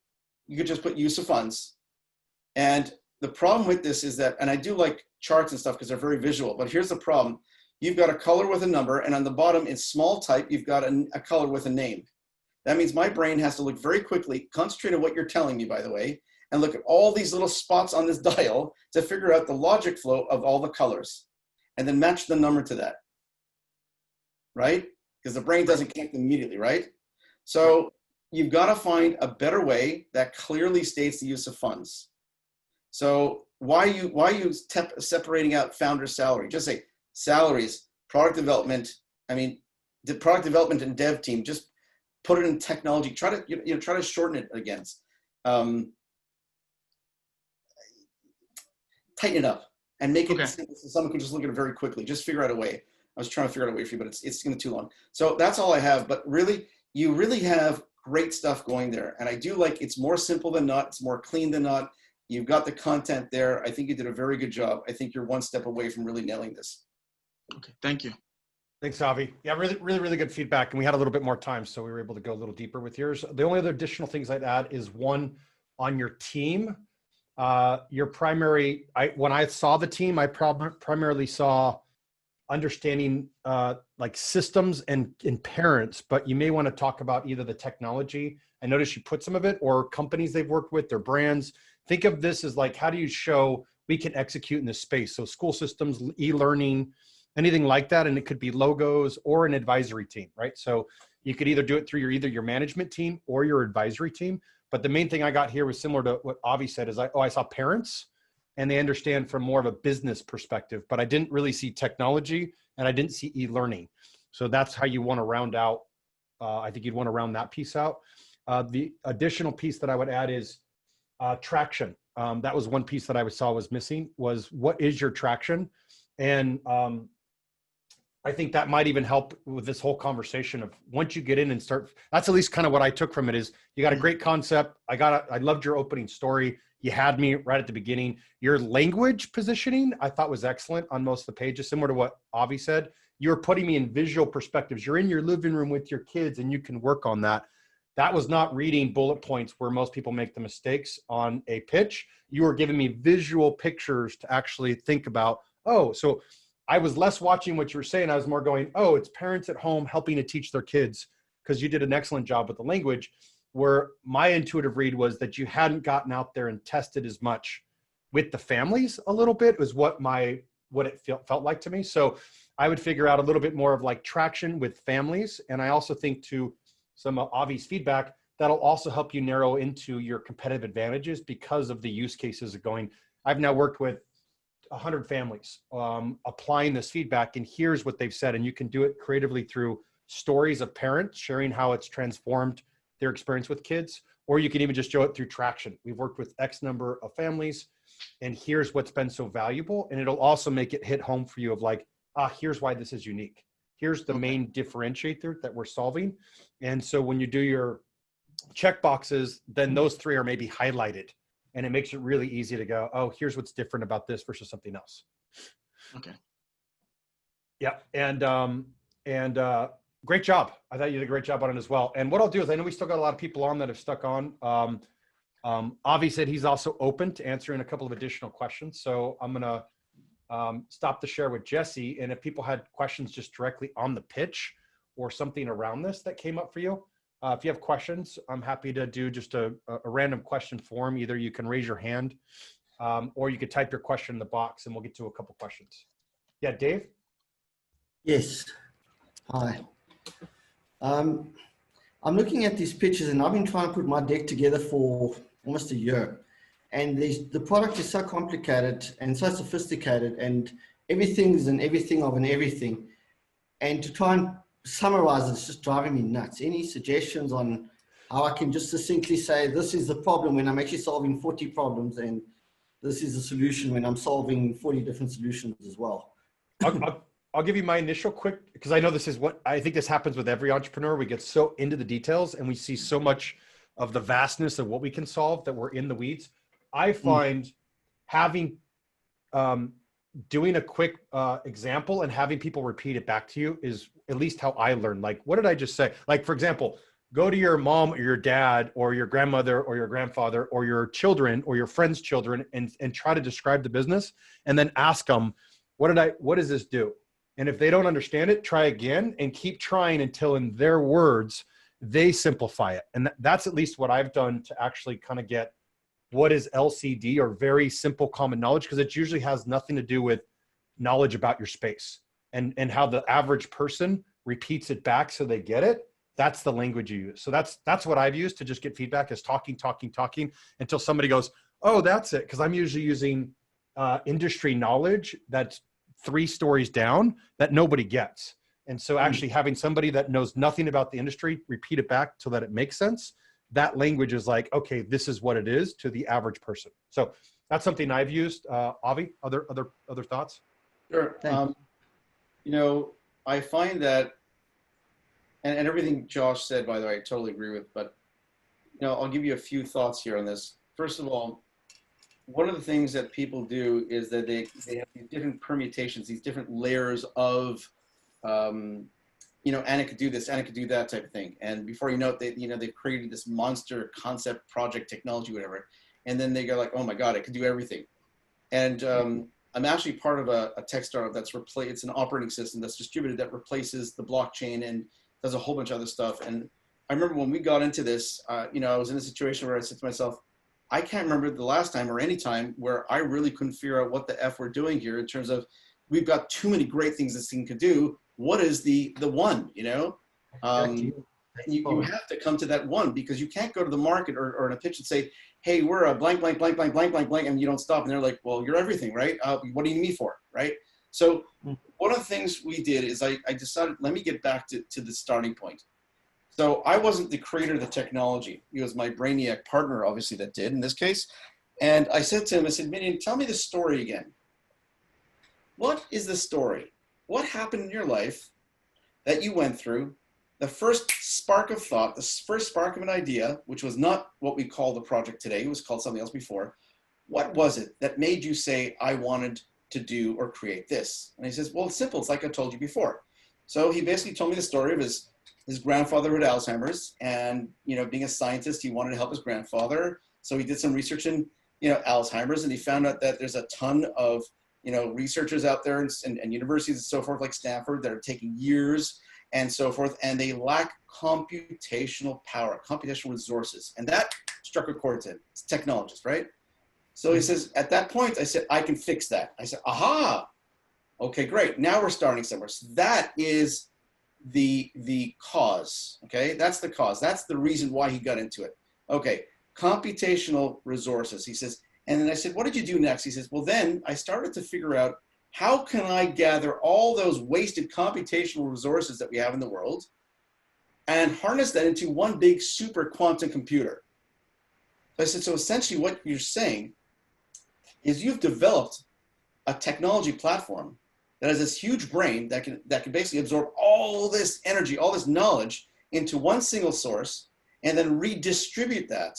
you could just put use of funds. And the problem with this is that, and I do like charts and stuff because they're very visual, but here's the problem. You've got a color with a number, and on the bottom in small type, you've got a color with a name. That means my brain has to look very quickly, concentrate on what you're telling me, by the way, and look at all these little spots on this dial to figure out the logic flow of all the colors, and then match the number to that, right? Because the brain doesn't connect immediately, right? So you've got to find a better way that clearly states the use of funds. So why are you separating out founder's salary? Just say salaries, product development. I mean, the product development and dev team, just put it in technology. Try to try to shorten it against. Tighten it up and make it simple so someone can just look at it very quickly. Just figure out a way. I was trying to figure out a way for you, but it's going to be too long. So that's all I have. But really, you really have great stuff going there. And I do like, it's more simple than not. It's more clean than not. You've got the content there. I think you did a very good job. I think you're one step away from really nailing this. Okay, thank you. Thanks, Avi. Yeah, really good feedback. And we had a little bit more time, so we were able to go a little deeper with yours. The only other additional things I'd add is one, on your team. Your primary, when I saw the team, I primarily saw understanding like systems and parents, but you may want to talk about either the technology. I noticed you put some of it, or companies they've worked with, their brands. Think of this as like, how do you show we can execute in this space? So school systems, e-learning, anything like that. And it could be logos or an advisory team, right? So you could either do it through either your management team or your advisory team. But the main thing I got here was similar to what Avi said, is I saw parents and they understand from more of a business perspective, but I didn't really see technology and I didn't see e-learning. So that's how you want to round out. I think you'd want to round that piece out. The additional piece that I would add is traction. That was one piece that I saw was missing, was what is your traction? And I think that might even help with this whole conversation of once you get in and start, that's at least kind of what I took from it is you got a great concept. I loved your opening story. You had me right at the beginning. Your language positioning, I thought was excellent on most of the pages, similar to what Avi said. You're putting me in visual perspectives. You're in your living room with your kids and you can work on that. That was not reading bullet points where most people make the mistakes on a pitch. You were giving me visual pictures to actually think about, oh, so I was less watching what you were saying. I was more going, oh, it's parents at home helping to teach their kids, because you did an excellent job with the language, where my intuitive read was that you hadn't gotten out there and tested as much with the families a little bit, was what it felt like to me. So I would figure out a little bit more of like traction with families. And I also think to some of Avi's feedback, that'll also help you narrow into your competitive advantages because of the use cases of going, I've now worked with 100 families applying this feedback, and here's what they've said. And you can do it creatively through stories of parents sharing how it's transformed their experience with kids, or you can even just show it through traction. We've worked with X number of families, and here's what's been so valuable. And it'll also make it hit home for you of like, here's why this is unique. Here's the main differentiator that we're solving. And so when you do your check boxes, then those three are maybe highlighted. And it makes it really easy to go, oh, here's what's different about this versus something else. Okay. Yeah. And great job. I thought you did a great job on it as well. And what I'll do is, I know we still got a lot of people on that have stuck on. Avi said he's also open to answering a couple of additional questions. So I'm going to stop the share with Jesse. And if people had questions just directly on the pitch or something around this that came up for you, if you have questions, I'm happy to do just a random question form. Either you can raise your hand or you could type your question in the box and we'll get to a couple questions. Yeah, Dave? Yes. Hi. I'm looking at these pictures and I've been trying to put my deck together for almost a year. And the product is so complicated and so sophisticated, and everything's an everything of an everything. And to try and summarize it's just driving me nuts. Any suggestions on how I can just succinctly say this is the problem when I'm actually solving 40 problems, and this is the solution when I'm solving 40 different solutions as well? I'll give you my initial quick, because I know this is what I think this happens with every entrepreneur. We get so into the details and we see so much of the vastness of what we can solve that we're in the weeds. I find having doing a quick example and having people repeat it back to you is at least how I learn. Like, what did I just say? Like, for example, go to your mom or your dad or your grandmother or your grandfather or your children or your friend's children and try to describe the business, and then ask them, what does this do? And if they don't understand it, try again and keep trying until in their words, they simplify it. And that's at least what I've done to actually kind of get what is LCD, or very simple common knowledge, because it usually has nothing to do with knowledge about your space and how the average person repeats it back so they get it. That's the language you use. So that's what I've used to just get feedback, is talking until somebody goes, oh, that's it. Because I'm usually using industry knowledge that's 3 stories down that nobody gets. And so actually having somebody that knows nothing about the industry, repeat it back so that it makes sense. That language is like, okay, this is what it is to the average person. So that's something I've used. Avi, other thoughts? Sure. You know, I find that, and everything Josh said, by the way, I totally agree with, but, you know, I'll give you a few thoughts here on this. First of all, one of the things that people do is that they have these different permutations, these different layers of, you know, and it could do this, and it could do that type of thing. And before you know it, they've created this monster concept, project, technology, whatever. And then they go like, oh my God, it could do everything. And I'm actually part of a tech startup that's it's an operating system that's distributed that replaces the blockchain and does a whole bunch of other stuff. And I remember when we got into this, you know, I was in a situation where I said to myself, I can't remember the last time or any time where I really couldn't figure out what the F we're doing here in terms of, we've got too many great things this thing could do. What is the one, you know? You have to come to that one, because you can't go to the market or in a pitch and say, hey, we're a blank, blank, blank, blank, blank, blank, blank, and you don't stop. And they're like, well, you're everything, right? What do you need me for, right? So one of the things we did is I decided, let me get back to the starting point. So I wasn't the creator of the technology. It was my brainiac partner, obviously, that did in this case. And I said to him, I said, Minion, tell me the story again. What is the story? What happened in your life that you went through? The first spark of thought, the first spark of an idea, which was not what we call the project today, it was called something else before. What was it that made you say, I wanted to do or create this? And he says, well, it's simple. It's like I told you before. So he basically told me the story of his grandfather who had Alzheimer's, and, you know, being a scientist, he wanted to help his grandfather. So he did some research in, you know, Alzheimer's, and he found out that there's a ton of, you know, researchers out there and universities and so forth, like Stanford, that are taking years and so forth, and they lack computational power, computational resources. And that struck a chord to him. It's a technologist, right? So he says, at that point, I said, I can fix that. I said, aha, okay, great. Now we're starting somewhere. So that is the cause, okay? That's the cause. That's the reason why he got into it. Okay, computational resources. He says, and then I said, what did you do next? He says, well, then I started to figure out, how can I gather all those wasted computational resources that we have in the world and harness that into one big super quantum computer? So I said, so essentially what you're saying is you've developed a technology platform that has this huge brain that can basically absorb all this energy, all this knowledge into one single source, and then redistribute that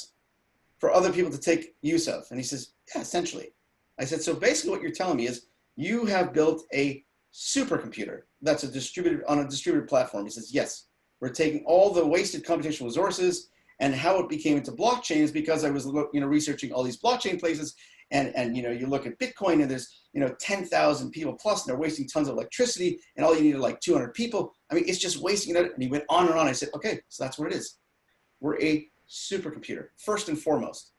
for other people to take use of. And he says, yeah, essentially. I said, so basically what you're telling me is you have built a supercomputer that's on a distributed platform. He says, yes, we're taking all the wasted computational resources, and how it became into blockchain is because I was, you know, researching all these blockchain places, and you know, you look at Bitcoin and there's, you know, 10,000 people plus, and they're wasting tons of electricity, and all you need are like 200 people. I mean, it's just wasting it. And he went on and on. I said, okay, so that's what it is. We're a supercomputer, first and foremost.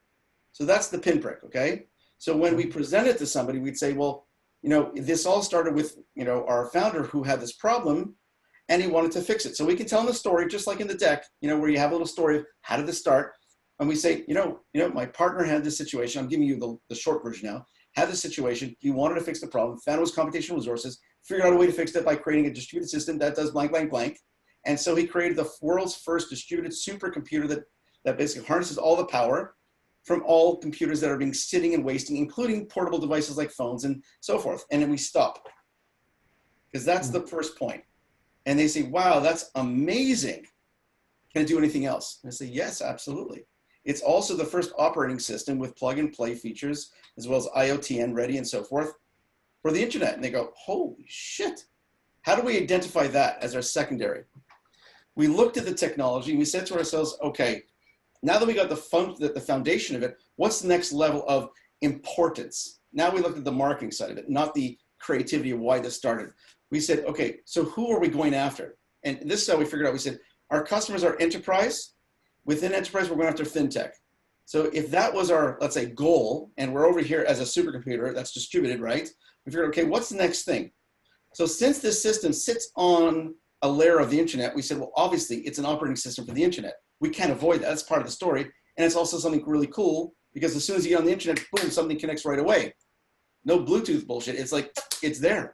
So that's the pinprick, okay? So when we present it to somebody, we'd say, well, you know, this all started with, you know, our founder who had this problem, and he wanted to fix it. So we can tell them the story, just like in the deck, you know, where you have a little story of how did this start? And we say, you know, my partner had this situation. I'm giving you the short version now. Had this situation. He wanted to fix the problem, found it was computational resources, figured out a way to fix it by creating a distributed system that does blank, blank, blank. And so he created the world's first distributed supercomputer that basically harnesses all the power from all computers that are being sitting and wasting, including portable devices like phones and so forth. And then we stop, because that's the first point. And they say, wow, that's amazing. Can it do anything else? And I say, yes, absolutely. It's also the first operating system with plug and play features, as well as IoT ready and so forth for the internet. And they go, holy shit. How do we identify that as our secondary? We looked at the technology and we said to ourselves, okay, now that we got the foundation of it, what's the next level of importance? Now we looked at the marketing side of it, not the creativity of why this started. We said, okay, so who are we going after? And this is how we figured out. We said, our customers are enterprise. Within enterprise, we're going after fintech. So if that was our, let's say, goal, and we're over here as a supercomputer that's distributed, right? We figured, okay, what's the next thing? So since this system sits on a layer of the internet, we said, well, obviously it's an operating system for the internet. We can't avoid that. That's part of the story. And it's also something really cool, because as soon as you get on the internet, boom, something connects right away. No Bluetooth bullshit. It's like, it's there.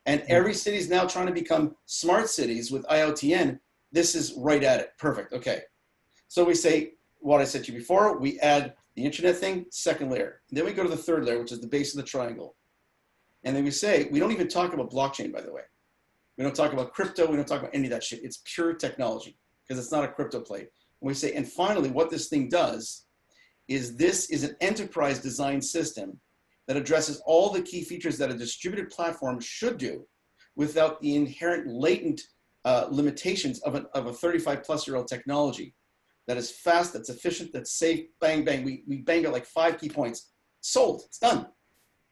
And every city is now trying to become smart cities with IoTN. This is right at it. Perfect. Okay. So we say what I said to you before. We add the internet thing, second layer. And then we go to the third layer, which is the base of the triangle. And then we say, we don't even talk about blockchain, by the way. We don't talk about crypto. We don't talk about any of that shit. It's pure technology because it's not a crypto play. And we say, and finally, what this thing does is this is an enterprise design system that addresses all the key features that a distributed platform should do without the inherent latent limitations of a 35-plus-year-old technology that is fast, that's efficient, that's safe, bang, bang. We banged out like 5 key points. Sold, it's done.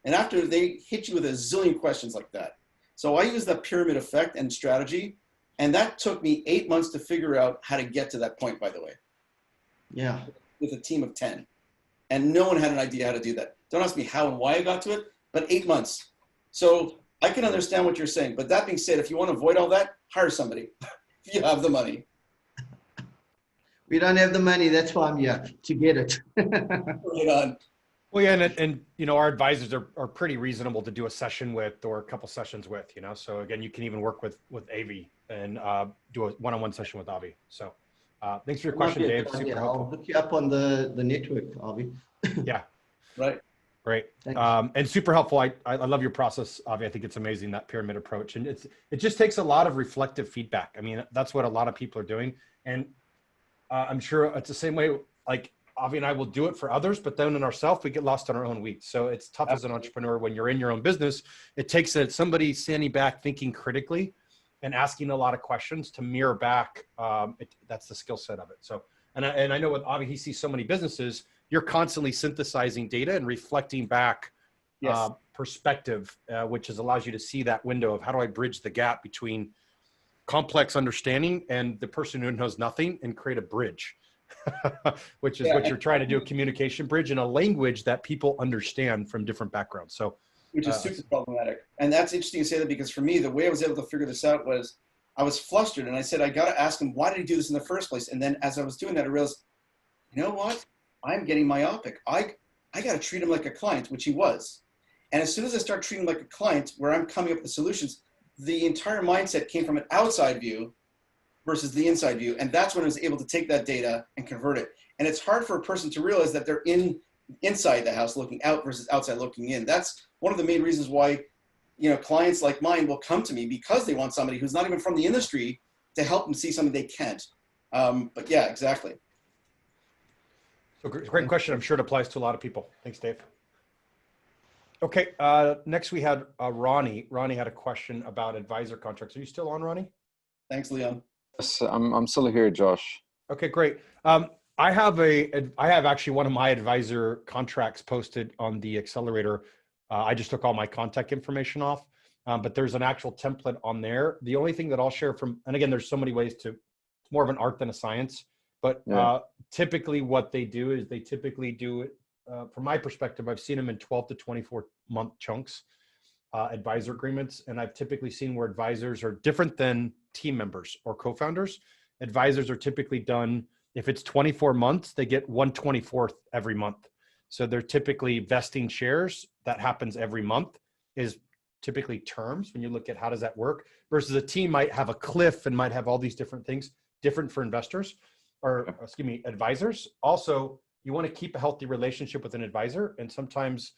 And after they hit you with a zillion questions like that. So I use that pyramid effect and strategy, and that took me 8 months to figure out how to get to that point, by the way. Yeah. With a team of 10. And no one had an idea how to do that. Don't ask me how and why I got to it, but 8 months. So I can understand what you're saying. But that being said, if you want to avoid all that, hire somebody if you have the money. We don't have the money. That's why I'm here, to get it. Right on. Well, yeah, and you know, our advisors are pretty reasonable to do a session with or a couple sessions with, you know. So again, you can even work with Avi and do a one-on-one session with Avi. So thanks for your question, Dave. Super helpful. I'll look you up on the network, Avi. Yeah. Right. Great. Thanks. And super helpful. I love your process, Avi. I think it's amazing, that pyramid approach. And it just takes a lot of reflective feedback. I mean, that's what a lot of people are doing. And I'm sure it's the same way, like Avi and I will do it for others, but then in ourselves, we get lost in our own weeds. So it's tough as an entrepreneur when you're in your own business. It takes somebody standing back, thinking critically and asking a lot of questions to mirror back. That's the skill set of it. So, and I know with Avi, he sees so many businesses, you're constantly synthesizing data and reflecting back perspective, which allows you to see that window of how do I bridge the gap between complex understanding and the person who knows nothing and create a bridge, which is what you're trying to do, a communication bridge in a language that people understand from different backgrounds. So, which is super problematic. And that's interesting to say that, because for me, the way I was able to figure this out was I was flustered and I said, I got to ask him, why did he do this in the first place? And then as I was doing that, I realized, you know what? I'm getting myopic. I got to treat him like a client, which he was. And as soon as I start treating him like a client, where I'm coming up with the solutions, the entire mindset came from an outside view versus the inside view. And that's when I was able to take that data and convert it. And it's hard for a person to realize that they're inside the house looking out versus outside looking in. That's one of the main reasons why, you know, clients like mine will come to me, because they want somebody who's not even from the industry to help them see something they can't. But yeah, exactly. So great question. I'm sure it applies to a lot of people. Thanks, Dave. Okay, next we had Ronnie. Ronnie had a question about advisor contracts. Are you still on, Ronnie? Thanks, Leon. Yes, I'm still here, Josh. Okay, great. I have actually one of my advisor contracts posted on the Accelerator. I just took all my contact information off, but there's an actual template on there. The only thing that I'll share from, and again, there's so many ways to, it's more of an art than a science, but typically what they do is they typically do it, from my perspective, I've seen them in 12 to 24 month chunks, advisor agreements. And I've typically seen where advisors are different than team members or co-founders. Advisors are typically done, if it's 24 months, they get 1/24th every month. So they're typically vesting shares. That happens every month, is typically terms when you look at how does that work, versus a team might have a cliff and might have all these different things, different for investors or excuse me, advisors. Also, you want to keep a healthy relationship with an advisor. And sometimes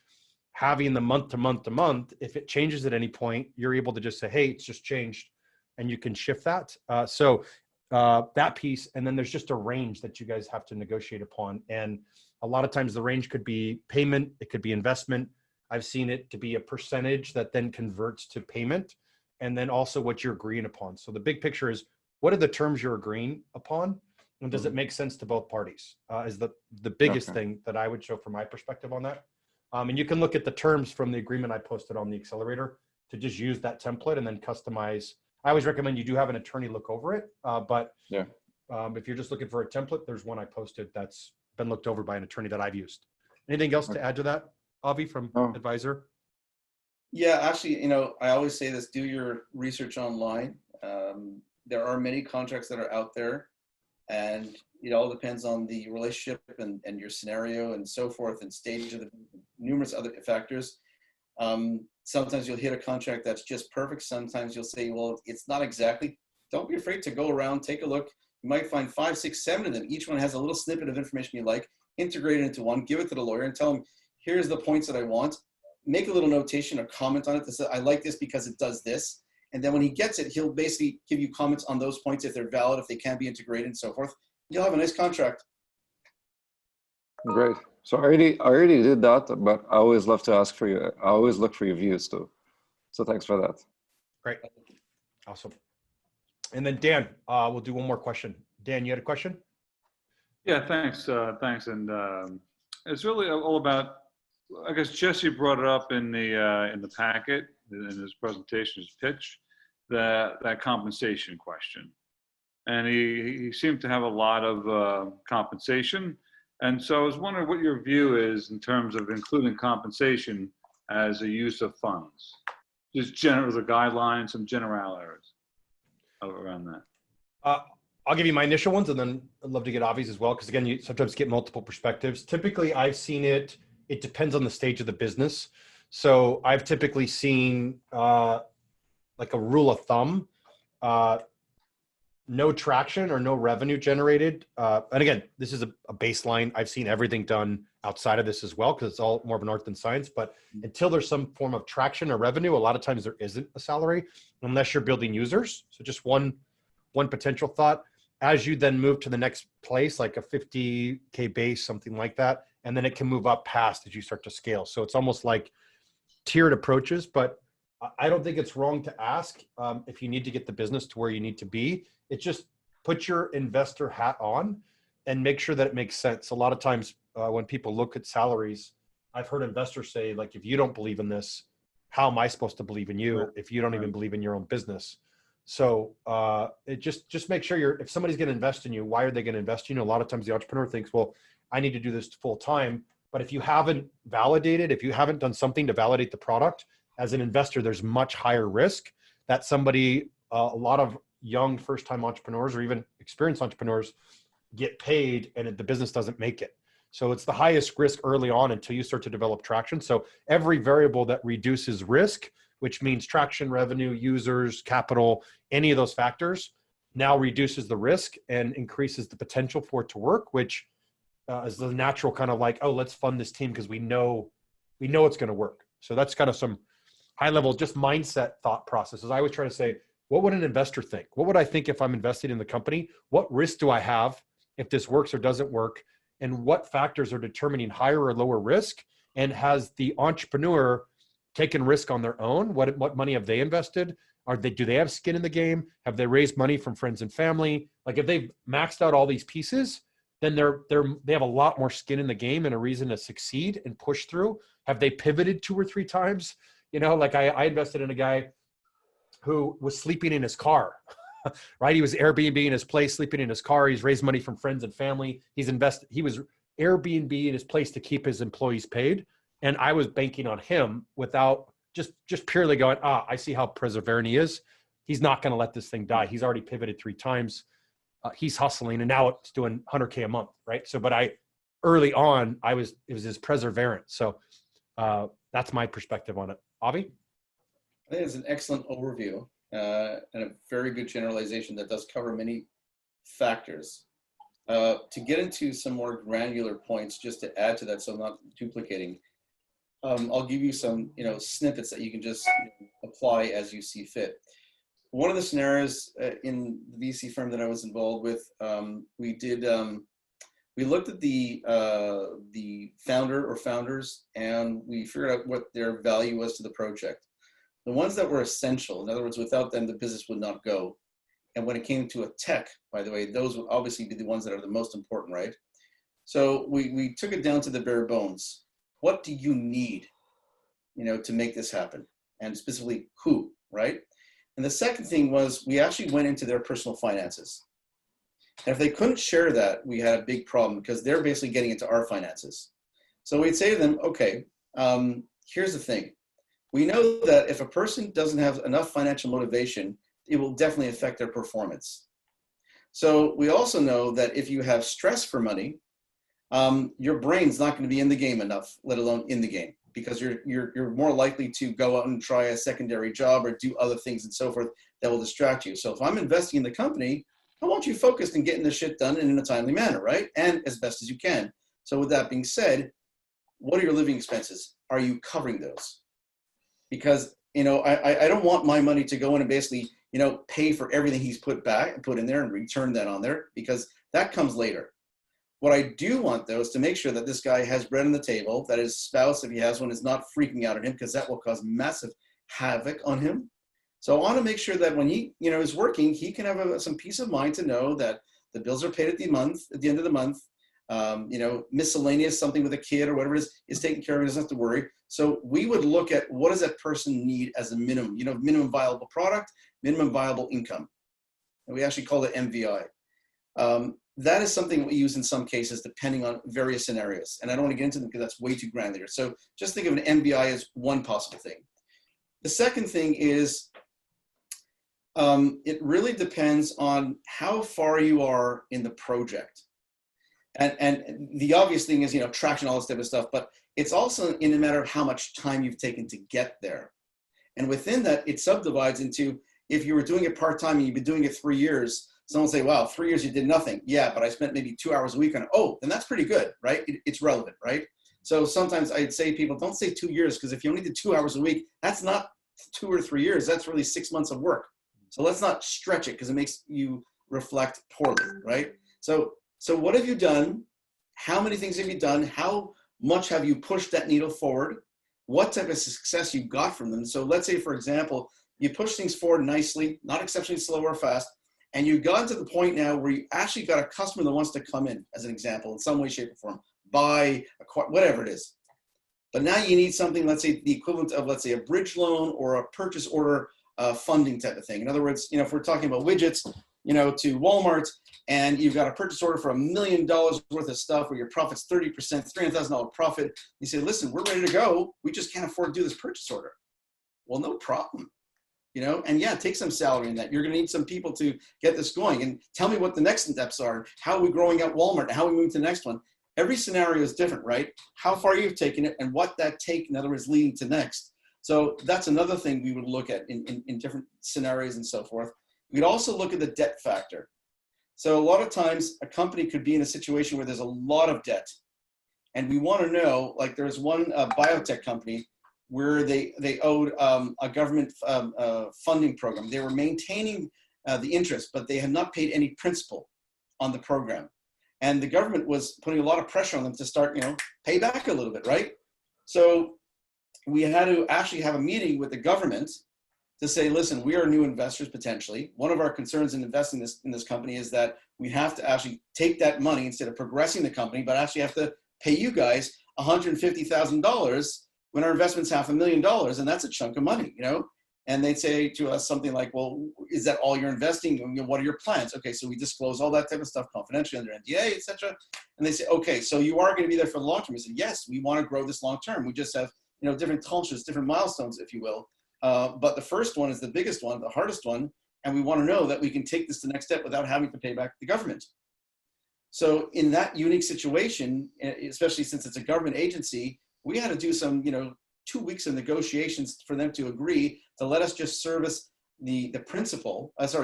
having the month to month to month, if it changes at any point, you're able to just say, hey, it's just changed, and you can shift that. So that piece, and then there's just a range that you guys have to negotiate upon. And a lot of times the range could be payment, it could be investment. I've seen it to be a percentage that then converts to payment, and then also what you're agreeing upon. So the big picture is, what are the terms you're agreeing upon? And does it make sense to both parties? Is the biggest thing that I would show from my perspective on that. And you can look at the terms from the agreement I posted on the Accelerator to just use that template and then customize. I always recommend you do have an attorney look over it. But if you're just looking for a template, there's one I posted that's been looked over by an attorney that I've used. Anything else to add to that, Avi, from advisor? Yeah, actually, you know, I always say this, do your research online. There are many contracts that are out there, and it all depends on the relationship and your scenario and so forth, and stage of the numerous other factors. Sometimes you'll hit a contract that's just perfect. Sometimes you'll say, well, it's not exactly. Don't be afraid to go around, take a look. You might find 5, 6, 7 of them. Each one has a little snippet of information you like. Integrate it into one, give it to the lawyer and tell him, here's the points that I want. Make a little notation or comment on it that says, I like this because it does this. And then when he gets it, he'll basically give you comments on those points if they're valid, if they can be integrated and so forth. You'll have a nice contract. Great. So I already did that, but I always love to ask for you. I always look for your views too. So thanks for that. Great. Awesome. And then Dan, we'll do one more question. Dan, you had a question? Yeah, thanks. Thanks. And it's really all about, I guess Jesse brought it up in the packet, in his presentation, his pitch, that compensation question. And he seemed to have a lot of compensation. And so I was wondering what your view is in terms of including compensation as a use of funds. Just general, the guidelines, some generalities around that. I'll give you my initial ones, and then I'd love to get Avi's as well, because again, you sometimes get multiple perspectives. Typically, I've seen it depends on the stage of the business. So I've typically seen like a rule of thumb, no traction or no revenue generated. And again, this is a baseline. I've seen everything done outside of this as well, because it's all more of an art than science. But until there's some form of traction or revenue, a lot of times there isn't a salary unless you're building users. So just one potential thought. As you then move to the next place, like a 50K base, something like that, and then it can move up past as you start to scale. So it's almost like tiered approaches, but I don't think it's wrong to ask if you need to get the business to where you need to be. It's just put your investor hat on and make sure that it makes sense. A lot of times when people look at salaries, I've heard investors say, like, if you don't believe in this, how am I supposed to believe in you if you don't even believe in your own business? So it just make sure if somebody's going to invest in you, why are they going to invest in you? A lot of times the entrepreneur thinks, well, I need to do this full time. But if you haven't validated, if you haven't done something to validate the product, as an investor, there's much higher risk that somebody, a lot of young first-time entrepreneurs or even experienced entrepreneurs get paid and the business doesn't make it. So it's the highest risk early on until you start to develop traction. So every variable that reduces risk, which means traction, revenue, users, capital, any of those factors, now reduces the risk and increases the potential for it to work, which is the natural kind of like, oh, let's fund this team because we know it's going to work. So that's kind of some high level, just mindset thought processes. I always try to say, what would an investor think? What would I think if I'm investing in the company? What risk do I have if this works or doesn't work? And what factors are determining higher or lower risk? And has the entrepreneur taken risk on their own? What money have they invested? Do they have skin in the game? Have they raised money from friends and family? Like if they've maxed out all these pieces, then they have a lot more skin in the game and a reason to succeed and push through. Have they pivoted 2 or 3 times? Like I invested in a guy who was sleeping in his car, right? He was Airbnb in his place, sleeping in his car. He's raised money from friends and family. He was Airbnb in his place to keep his employees paid. And I was banking on him without just purely going, I see how perseverant he is. He's not going to let this thing die. He's already pivoted 3 times. He's hustling and now it's doing 100K a month, right? So, but early on, it was his perseverance. So that's my perspective on it. Avi? I think it's an excellent overview and a very good generalization that does cover many factors. To get into some more granular points, just to add to that, so I'm not duplicating, I'll give you some snippets that you can just apply as you see fit. One of the scenarios in the VC firm that I was involved with, we looked at the founder or founders, and we figured out what their value was to the project. The ones that were essential, in other words, without them, the business would not go. And when it came to a tech, by the way, those would obviously be the ones that are the most important, right? So we took it down to the bare bones. What do you need, to make this happen? And specifically, who, right? And the second thing was we actually went into their personal finances. And if they couldn't share that, we had a big problem because they're basically getting into our finances. So we'd say to them, okay, here's the thing. We know that if a person doesn't have enough financial motivation, it will definitely affect their performance. So we also know that if you have stress for money, your brain's not going to be in the game enough, let alone in the game, because you're more likely to go out and try a secondary job or do other things and so forth that will distract you. So if I'm investing in the company, I want you focused and getting the shit done and in a timely manner, right? And as best as you can. So with that being said, what are your living expenses? Are you covering those? Because, you know, I don't want my money to go in and basically, you know, pay for everything he's put in there and return that on there, because that comes later. What I do want, though, is to make sure that this guy has bread on the table, that his spouse, if he has one, is not freaking out at him, because that will cause massive havoc on him. So I want to make sure that when he, you know, is working, he can have some peace of mind to know that the bills are paid at the end of the month. You know, miscellaneous, something with a kid or whatever it is taken care of. He doesn't have to worry. So we would look at what does that person need as a minimum, you know, minimum viable product, minimum viable income. And we actually call it MVI. That is something we use in some cases, depending on various scenarios. And I don't want to get into them because that's way too granular. So just think of an MVI as one possible thing. The second thing is, it really depends on how far you are in the project. And the obvious thing is, you know, traction, all this type of stuff, but it's also in a matter of how much time you've taken to get there. And within that, it subdivides into, if you were doing it part-time and you've been doing it 3 years, someone will say, wow, 3 years you did nothing. Yeah, but I spent maybe 2 hours a week on it. Oh, then that's pretty good, right? It's relevant, right? So sometimes I'd say people, don't say 2 years, because if you only did 2 hours a week, that's not 2 or 3 years. That's really 6 months of work. So let's not stretch it, because it makes you reflect poorly, right? So what have you done? How many things have you done? How much have you pushed that needle forward? What type of success you got from them? So let's say, for example, you push things forward nicely, not exceptionally slow or fast, and you've gotten to the point now where you actually got a customer that wants to come in, as an example, in some way, shape, or form, buy, acquire, whatever it is. But now you need something, let's say the equivalent of, let's say, a bridge loan or a purchase order funding type of thing. In other words, you know, if we're talking about widgets, you know, to Walmart, and you've got a purchase order for $1 million worth of stuff where your profit's 30%, $300,000 profit. You say, listen, we're ready to go. We just can't afford to do this purchase order. Well, no problem. You know, and yeah, take some salary in that. You're going to need some people to get this going, and tell me what the next steps are. How are we growing at Walmart? And how are we moving to the next one? Every scenario is different, right? How far you've taken it and what that take, in other words, leading to next. So that's another thing we would look at in different scenarios and so forth. We'd also look at the debt factor. So a lot of times a company could be in a situation where there's a lot of debt. And we want to know, like there's one biotech company where they owed a government funding program. They were maintaining the interest, but they had not paid any principal on the program. And the government was putting a lot of pressure on them to start, you know, pay back a little bit, right? So we had to actually have a meeting with the government to say, listen, we are new investors potentially. One of our concerns in investing in this company is that we have to actually take that money instead of progressing the company, but actually have to pay you guys $150,000 when our investment's $500,000, and that's a chunk of money, you know? And they'd say to us something like, well, is that all you're investing? You know, what are your plans? Okay, so we disclose all that type of stuff confidentially under NDA, et cetera. And they say, okay, so you are going to be there for the long term. We said, yes, we want to grow this long term. We just have, you know, different tranches, different milestones, if you will. But the first one is the biggest one, the hardest one, and we want to know that we can take this to the next step without having to pay back the government. So in that unique situation, especially since it's a government agency, we had to do some, you know, 2 weeks of negotiations for them to agree to let us just service the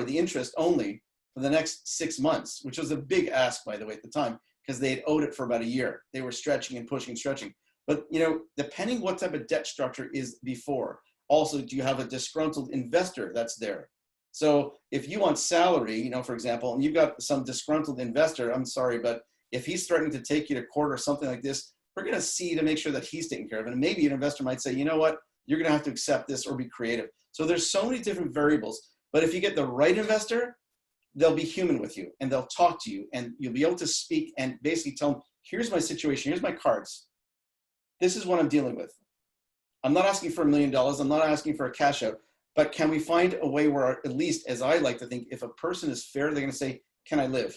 interest only for the next 6 months, which was a big ask, by the way, at the time, because they had owed it for about a year. They were stretching and pushing and stretching. But, you know, depending what type of debt structure is before, also, do you have a disgruntled investor that's there? So if you want salary, you know, for example, and you've got some disgruntled investor, I'm sorry, but if he's threatening to take you to court or something like this, we're going to see to make sure that he's taken care of. And maybe an investor might say, you know what, you're going to have to accept this or be creative. So there's so many different variables. But if you get the right investor, they'll be human with you and they'll talk to you and you'll be able to speak and basically tell them, here's my situation, here's my cards. This is what I'm dealing with. I'm not asking for $1 million. I'm not asking for a cash out. But can we find a way where, at least as I like to think, if a person is fair, they're going to say, can I live?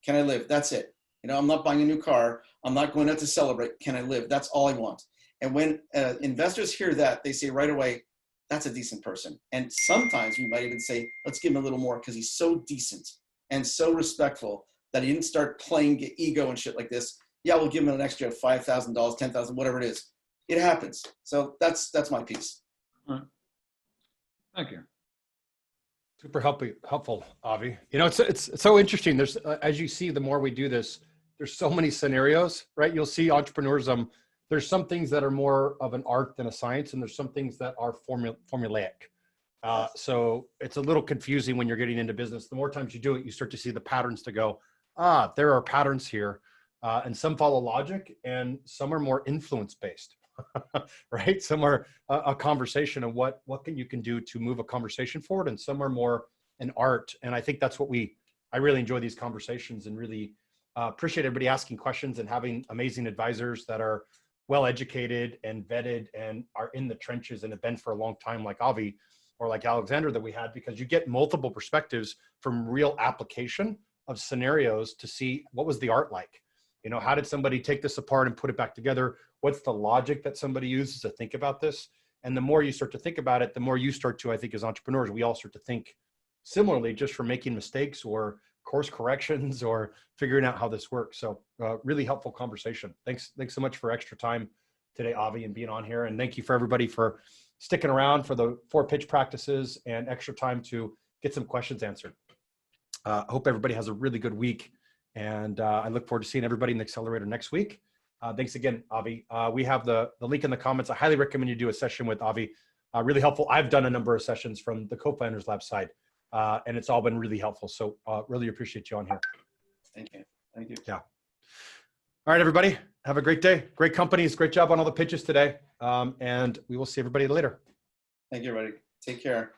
Can I live? That's it. You know, I'm not buying a new car. I'm not going out to celebrate. Can I live? That's all I want. And when investors hear that, they say right away, that's a decent person. And sometimes we might even say, let's give him a little more because he's so decent and so respectful that he didn't start playing ego and shit like this. Yeah, we'll give him an extra $5,000, $10,000, whatever it is. It happens. So that's my piece. All right. Thank you. Super helpful, Avi. You know, it's so interesting. There's, as you see, the more we do this, there's so many scenarios, right? You'll see entrepreneurs, there's some things that are more of an art than a science, and there's some things that are formulaic. So it's a little confusing when you're getting into business. The more times you do it, you start to see the patterns to go, there are patterns here. And some follow logic and some are more influence based, right? Some are a conversation of what you can do to move a conversation forward, and some are more an art. And I think that's what I really enjoy these conversations, and really appreciate everybody asking questions and having amazing advisors that are well-educated and vetted and are in the trenches and have been for a long time, like Avi or like Alexander that we had, because you get multiple perspectives from real application of scenarios to see what was the art like. You know, how did somebody take this apart and put it back together? What's the logic that somebody uses to think about this? And the more you start to think about it, the more you start to, I think as entrepreneurs, we all start to think similarly, just from making mistakes or course corrections or figuring out how this works. So really helpful conversation. Thanks so much for extra time today, Avi, and being on here. And thank you for everybody for sticking around for the 4 pitch practices and extra time to get some questions answered. I hope everybody has a really good week. And I look forward to seeing everybody in the Accelerator next week. Thanks again, Avi. We have the link in the comments. I highly recommend you do a session with Avi. Really helpful. I've done a number of sessions from the Co-Founders Lab side, and it's all been really helpful. So really appreciate you on here. Thank you. Thank you. Yeah. All right, everybody. Have a great day. Great companies. Great job on all the pitches today. And we will see everybody later. Thank you, everybody. Take care.